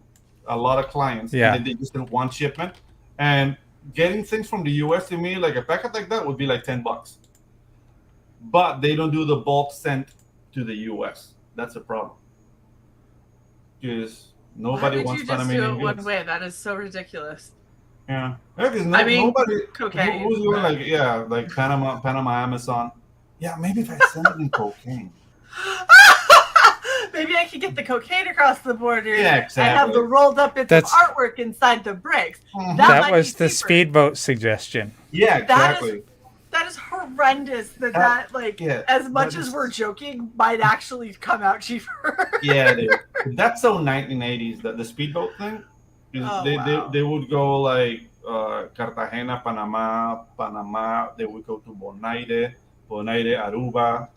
A lot of clients, and then they just do one shipment. And getting things from the U.S. to me, like a packet like that, would be like $10. But they don't do the bulk sent to the U.S. That's a problem. Because nobody wants Panamanian goods. One way. That is so ridiculous. Yeah, because nobody. Cocaine. Who's doing like Panama, Amazon? Yeah, maybe if I send it in cocaine. Maybe I could get the cocaine across the border. Yeah, exactly. And have the rolled up bits of artwork inside the bricks. Mm-hmm. That was the speedboat suggestion. Yeah, exactly. That is horrendous. As much as we're joking, might actually come out cheaper. Yeah, dude. That's so 1980s. That the speedboat thing. They would go like Cartagena, Panama. They would go to Bonaire, Aruba.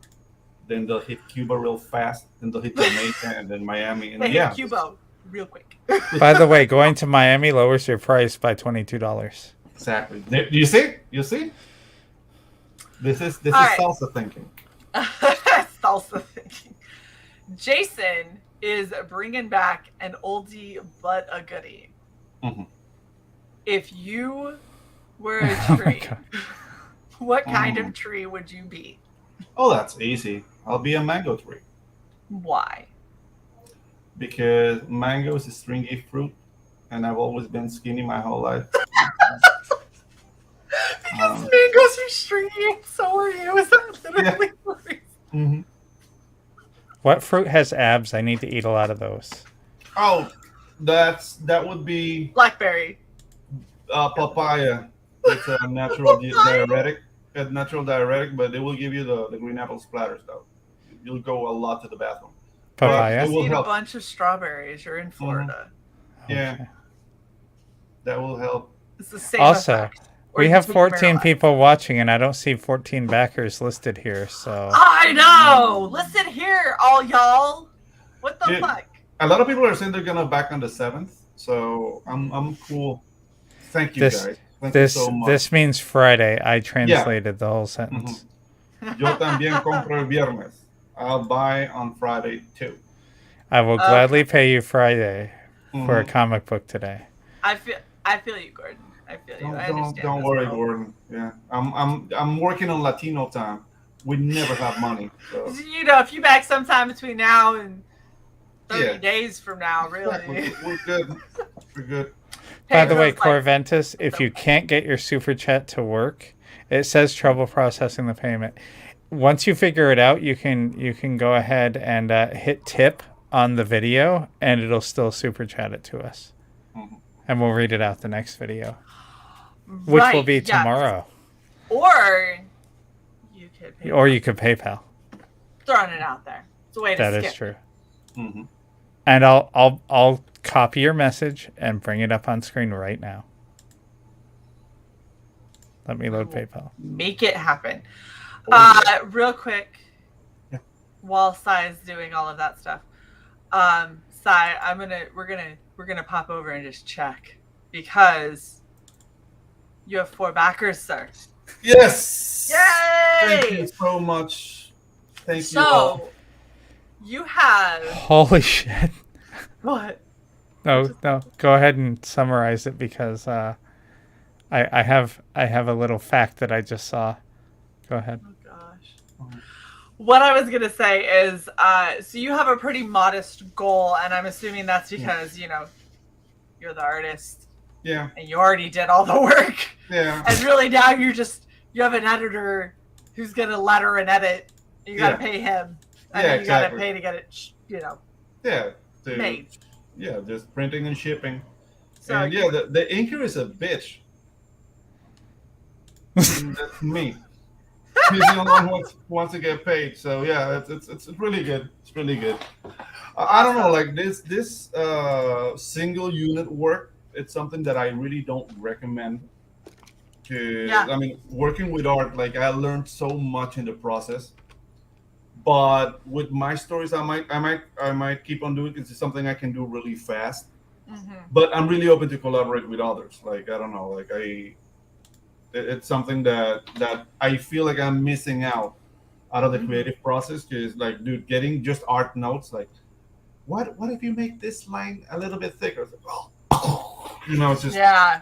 Then they'll hit Cuba real fast. Then they'll hit Jamaica, and then Miami. And they hit Cuba real quick. By the way, going to Miami lowers your price by $22. Exactly. You see? This is salsa thinking. Salsa thinking. Jason is bringing back an oldie but a goodie. Mm-hmm. If you were a tree, what kind of tree would you be? Oh, that's easy. I'll be a mango tree. Why? Because mango is a stringy fruit, and I've always been skinny my whole life. Because mangoes are stringy, and so are you. Is that literally the reason? Mm-hmm. What fruit has abs? I need to eat a lot of those. Oh, that would be blackberry. Papaya. It's a natural diuretic. A natural diuretic, but they will give you the green apple splatters though. You'll go a lot to the bathroom. Papaya. You eat a bunch of strawberries. You're in Florida. Mm-hmm. Yeah, that will help. It's the same. Also, effect. we have 14 people watching, and I don't see 14 backers listed here. So I know. Listen here, all y'all. What the fuck? A lot of people are saying they're gonna back on the 7th, so I'm cool. Thank you guys. Thank you so much. This means Friday. I translated the whole sentence. Mm-hmm. Yo también compro el viernes. I'll buy on Friday too. I will gladly pay you Friday for a comic book today. I feel you, Gordon. I feel you. I understand. Don't worry, Gordon. Yeah, I'm working on Latino time. We never have money. So. If you back sometime between now and 30 days from now, really. We're good. We're good. By the way, Corventus, if you can't get your super chat to work, it says trouble processing the payment. Once you figure it out, you can go ahead and hit tip on the video, and it'll still super chat it to us, and we'll read it out the next video, which will be tomorrow. Or you could PayPal. Throwing it out there. It's a way to skip. That is true. Mm-hmm. And I'll copy your message and bring it up on screen right now. Let me load PayPal. Make it happen. Real quick, while CY's doing all of that stuff, CY, we're gonna pop over and just check, because You have 4 backers, sir. Yes! Yay! Thank you so much. Thank you all. So, you have... Holy shit. What? No. Go ahead and summarize it because I have a little fact that I just saw. Go ahead. Oh, gosh. What I was going to say is, so you have a pretty modest goal, and I'm assuming that's because, you know, you're the artist. Yeah. And you already did all the work. Yeah. And really now you have an editor who's going to letter and edit. You got to pay him. And then you got to pay to get it, you know, made. Yeah, just printing and shipping. So and yeah, the inker is a bitch. That's me. He's the only one who wants to get paid. So yeah, it's really good. It's really good. I don't know, like this single unit work. It's something that I really don't recommend. I mean, working with art, like I learned so much in the process. But with my stories, I might keep on doing it because it's something I can do really fast. Mm-hmm. But I'm really open to collaborate with others. Like I don't know, like it's something that I feel like I'm missing out of the creative process. Because like, dude, getting just art notes, like, what if you make this line a little bit thicker? Like, you know, it's just yeah.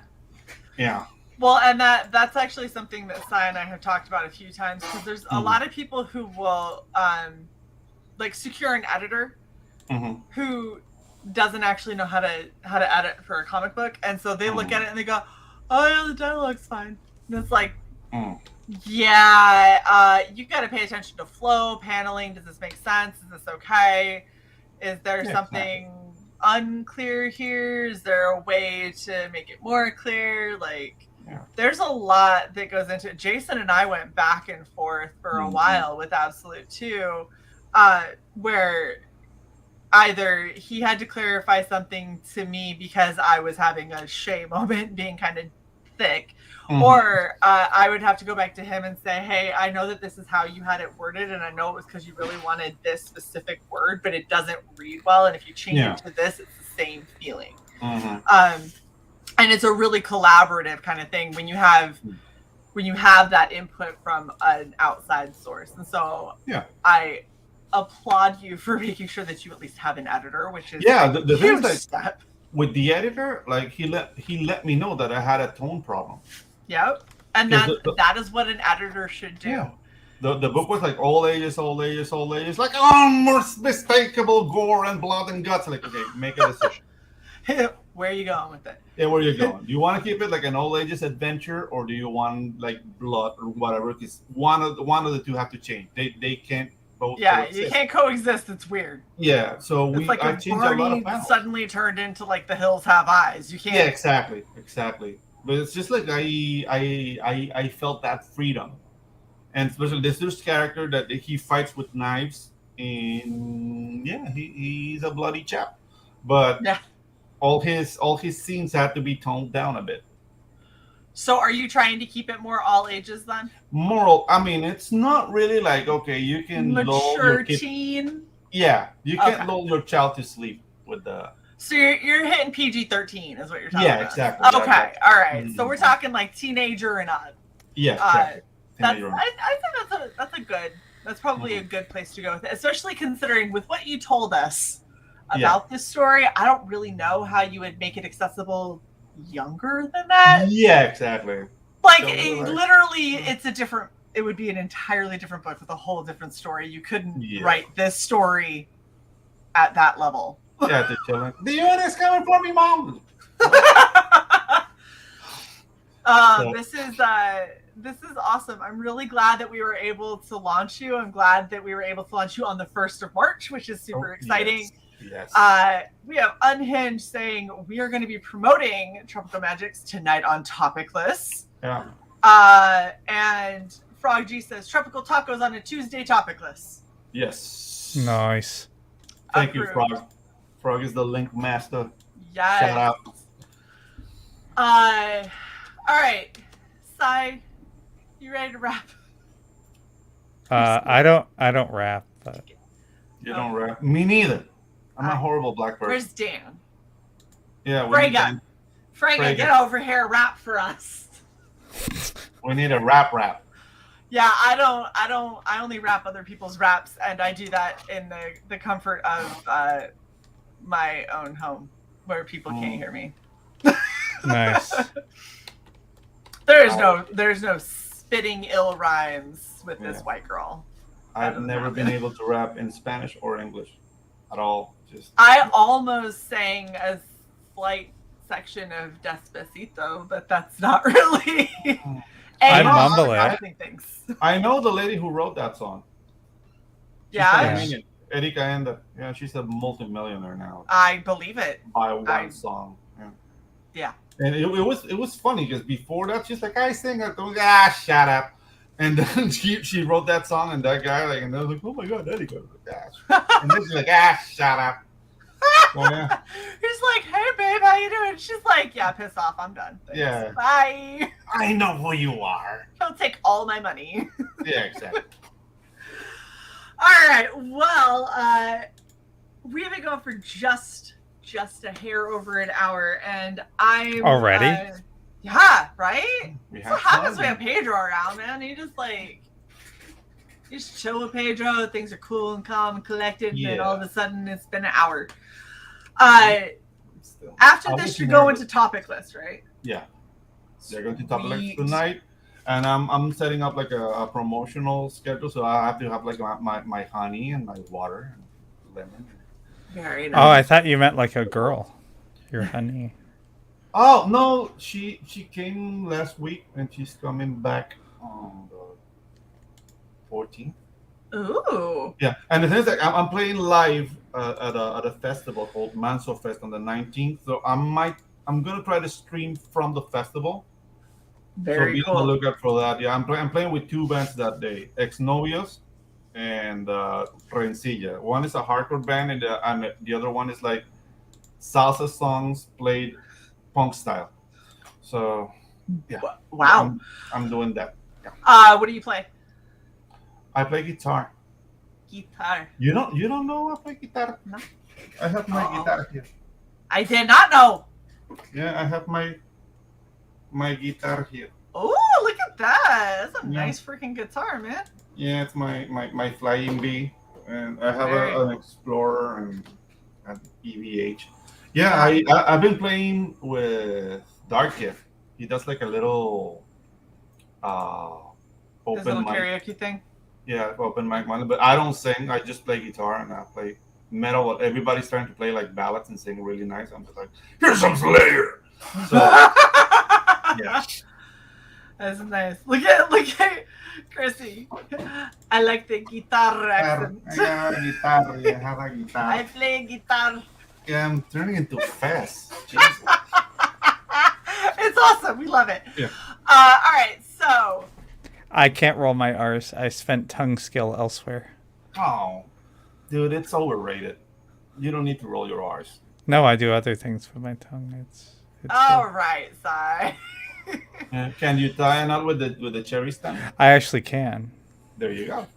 Well, and that's actually something that Cy and I have talked about a few times because there's a lot of people who will like secure an editor who doesn't actually know how to edit for a comic book, and so they look at it and they go, "Oh yeah, the dialogue's fine." And it's like, you got to pay attention to flow, paneling. Does this make sense? Is this okay? Is there something unclear here? Is there a way to make it more clear? Like, there's a lot that goes into it. Jason and I went back and forth for a while with Absolute 2, where either he had to clarify something to me because I was having a Shae moment being kind of thick, or I would have to go back to him and say, hey, I know that this is how you had it worded, and I know it was because you really wanted this specific word, but it doesn't read well, and if you change it to this, it's the same feeling. And it's a really collaborative kind of thing when you have that input from an outside source. And so I applaud you for making sure that you at least have an editor, which is the huge thing step. With the editor, like he let me know that I had a tone problem. Yep. And that is what an editor should do. Yeah. The book was like all ages, like unmistakable gore and blood and guts. Like, okay, make a decision. Where are you going with it? Yeah, where are you going? Do you want to keep it like an all ages adventure, or do you want like blood or whatever? Because one of the two have to change. They can't both. Yeah, you can't coexist. It's weird. Yeah, so it's like I changed a lot of panels. Suddenly turned into like The Hills Have Eyes. You can't. Yeah, exactly. But it's just like I felt that freedom, and especially this character that he fights with knives, and he's a bloody chap, but all his scenes had to be toned down a bit. So are you trying to keep it more all ages then? I mean, it's not really like, okay, you can mature teen. Yeah, you can't lull your child to sleep with the. So you're hitting PG-13 is what you're talking about. Yeah, exactly. Okay, all right. So we're talking like teenager and on. Yeah, I think that's probably a good place to go with it, especially considering with what you told us about this story. I don't really know how you would make it accessible younger than that. Yeah, exactly. Like literally, it would be an entirely different book with a whole different story. You couldn't write this story at that level. Yeah, the children. The unit is coming for me, Mom. This is awesome. I'm really glad that we were able to launch you. I'm glad that we were able to launch you on the 1st of March, which is super exciting. Yes. We have Unhinged saying we are going to be promoting Tropical Magics tonight on Topicless. Yeah. And Frog G says Tropical Tacos on a Tuesday Topicless. Yes. Nice. Thank you, Frog. Frog is the link master. Yes. Shout out. All right. Cy, you ready to wrap? I don't rap, but you don't rap. Me neither. I'm a horrible blackbird. Where's Dan? Yeah, Frega, get over here, rap for us. We need a rap. Yeah, I only rap other people's raps, and I do that in the comfort of my own home where people can't hear me. Nice. There's no spitting ill rhymes with this white girl. I've never been able to rap in Spanish or English at all. I almost sang a slight section of Despacito, but that's not really. I mumble it. I know the lady who wrote that song. Yeah. Erika Enda. Yeah, she's a multimillionaire now. I believe it. By one song. Yeah. And it was funny because before that she's like, I sing it. Shut up. And then she wrote that song, and that guy and I was like, oh my god, Erika. And then she's like, shut up. Oh, yeah. He's like, hey babe, how you doing? She's like, yeah, piss off, I'm done. Thanks. Yeah. Bye. I know who you are. Don't take all my money. Yeah, exactly. All right. Well, we've been going for just a hair over an hour, and I'm already. Yeah, right. That's what happens when we have Pedro around, man. You just chill with Pedro. Things are cool and calm and collected, and then all of a sudden it's been an hour. After this, you go into topic list, right? Yeah, they're going to topic list tonight, and I'm setting up like a promotional schedule, so I have to have like my honey and my water and lemon. Very nice. Oh, I thought you meant like a girl. Your honey. Oh no, she came last week and she's coming back on the 14th. Ooh. Yeah, and the thing is that I'm playing live at a festival called Manso Fest on the 19th. So I'm gonna try to stream from the festival. Very so be cool. on the lookout for that. Yeah, I'm playing with two bands that day: Ex Novios and Rencilla. One is a hardcore band, and the other one is like salsa songs played punk style. So yeah, wow, I'm doing that. Yeah. What do you play? I play guitar. Guitar. You don't know I play guitar? No. I have my guitar here. I did not know. Yeah, I have my guitar here. Oh, look at that! That's a nice freaking guitar, man. Yeah, it's my Flying V, and I have an Explorer and an EVH. Yeah, I've been playing with Dark Gift. He does like a little open mic karaoke thing. Yeah, open mic one. But I don't sing. I just play guitar and I play metal. Everybody's trying to play like ballads and sing really nice. I'm just like, here's some Slayer. So yeah, that's nice. Look at Chrissy. I like the guitar accent. I got a guitar. I have a guitar. I play guitar. Yeah, I'm turning into Fest. Jesus. It's awesome. We love it. Yeah. All right, so. I can't roll my R's. I spent tongue skill elsewhere. Oh, dude, it's overrated. You don't need to roll your R's. No, I do other things with my tongue. It's all right, Cy. Can you tie a knot with the cherry stem? I actually can. There you go.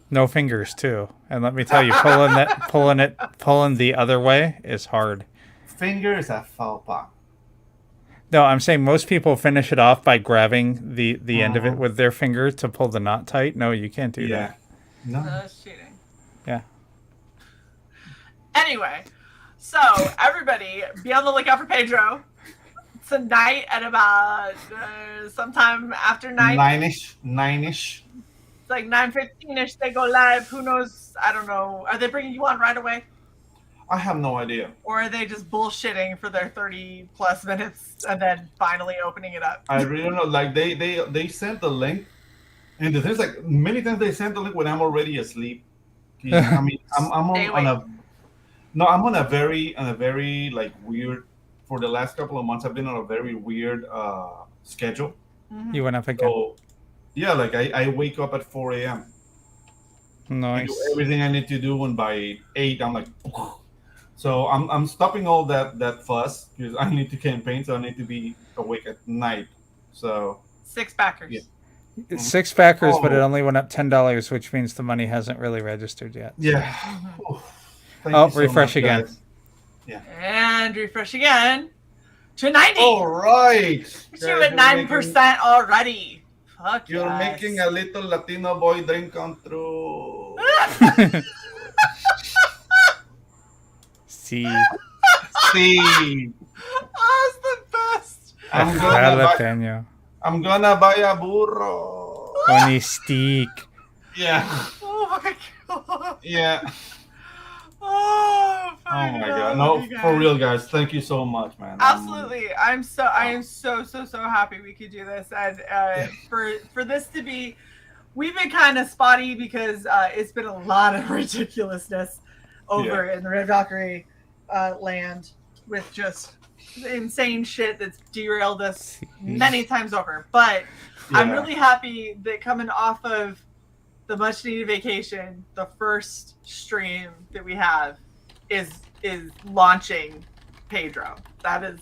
No fingers too, and let me tell you, pulling the other way is hard. Finger is a faux pas. No, I'm saying most people finish it off by grabbing the end of it with their finger to pull the knot tight. No, you can't do that. No, that's cheating. Yeah. Anyway, so everybody, be on the lookout for Pedro tonight at about sometime after 9. 9-ish. It's like 9:15ish. They go live. Who knows? I don't know. Are they bringing you on right away? I have no idea. Or are they just bullshitting for their 30 plus minutes and then finally opening it up? I really don't know. Like they sent the link, and the thing's like many times they send the link when I'm already asleep. I mean, I'm on a very like weird. For the last couple of months, I've been on a very weird schedule. You went up again. So, yeah, like I wake up at 4 a.m. Nice. I do everything I need to do, and by 8, I'm like, so I'm stopping all that fuss because I need to campaign, so I need to be awake at night. So 6 backers. Yeah. It's 6 backers, but it only went up $10, which means the money hasn't really registered yet. Yeah. Oh, refresh again. Guys. Yeah. And refresh again. To 90. All right. You're at 9% already. Fuck You're yes. making a little Latino boy dream come true. See. See. Oh, it's the best. I'm gonna buy a burro. On a stick. Yeah. Oh my god. Yeah. Oh my god. No, for real, guys. Thank you so much, man. Absolutely. I am so happy we could do this, and for this to be, we've been kind of spotty because it's been a lot of ridiculousness over in the Red Valkyrie land with just insane shit that's derailed us many times over. But I'm really happy that coming off of the much needed vacation, the first stream that we have is launching Pedro. That is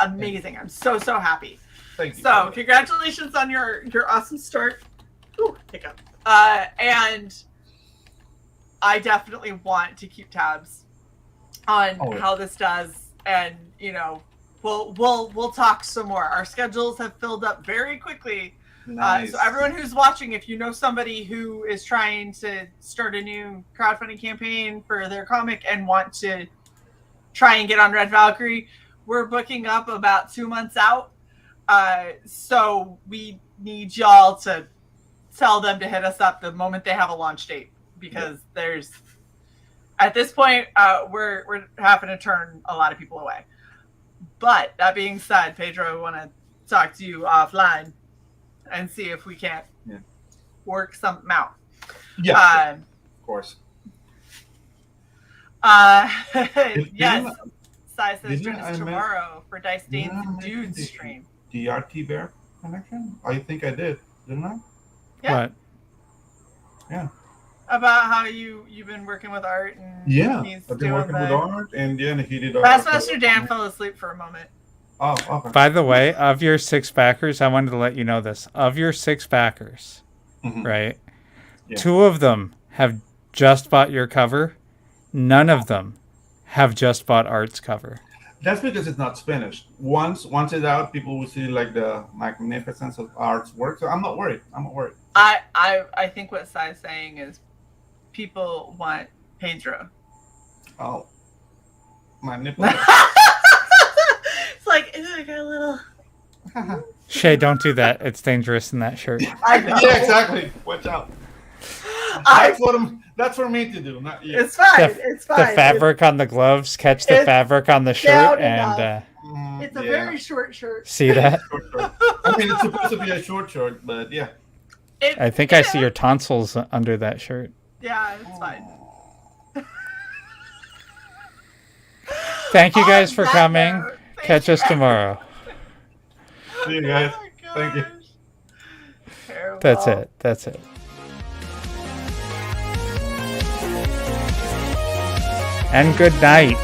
amazing. I'm so happy. Thank you. So congratulations on your awesome start. Ooh, hiccup. And I definitely want to keep tabs on how this does, and we'll talk some more. Our schedules have filled up very quickly. Nice. So everyone who's watching, if you know somebody who is trying to start a new crowdfunding campaign for their comic and want to try and get on Red Valkyrie, we're booking up about 2 months out. So we need y'all to tell them to hit us up the moment they have a launch date, because there's, at this point, we're having to turn a lot of people away. But that being said, Pedro, I want to talk to you offline and see if we can't work something out. Yeah, of course. Yes. Sai says join us tomorrow for Dice Danes and Dudes stream. The RT Bear connection? I think I did, didn't I? Yeah. What? Yeah. About how you've been working with art and he's I've been working with art, and he did art. Bassmaster Dan fell asleep for a moment. Oh, okay. By the way, of your 6 backers, I wanted to let you know this. Of your 6 backers, right? Yeah. 2 of them have just bought your cover. None of them have just bought Art's cover. That's because it's not finished. Once it's out, people will see like the magnificence of Art's work. So I'm not worried. I think what Sai's saying is people want Pedro. Oh. Manipulate. It's like, is it a little... Shae, don't do that. It's dangerous in that shirt. I know. Yeah, exactly. Watch out. That's for me to do, not you. It's fine. It's fine. The fabric on the gloves catch the fabric on the shirt, and it's a very short shirt. See that? I mean, it's supposed to be a short shirt, but yeah. I think I see your tonsils under that shirt. Yeah, it's fine. Thank you guys for coming. Catch us tomorrow. See you guys. Thank you. That's it. That's it. And good night.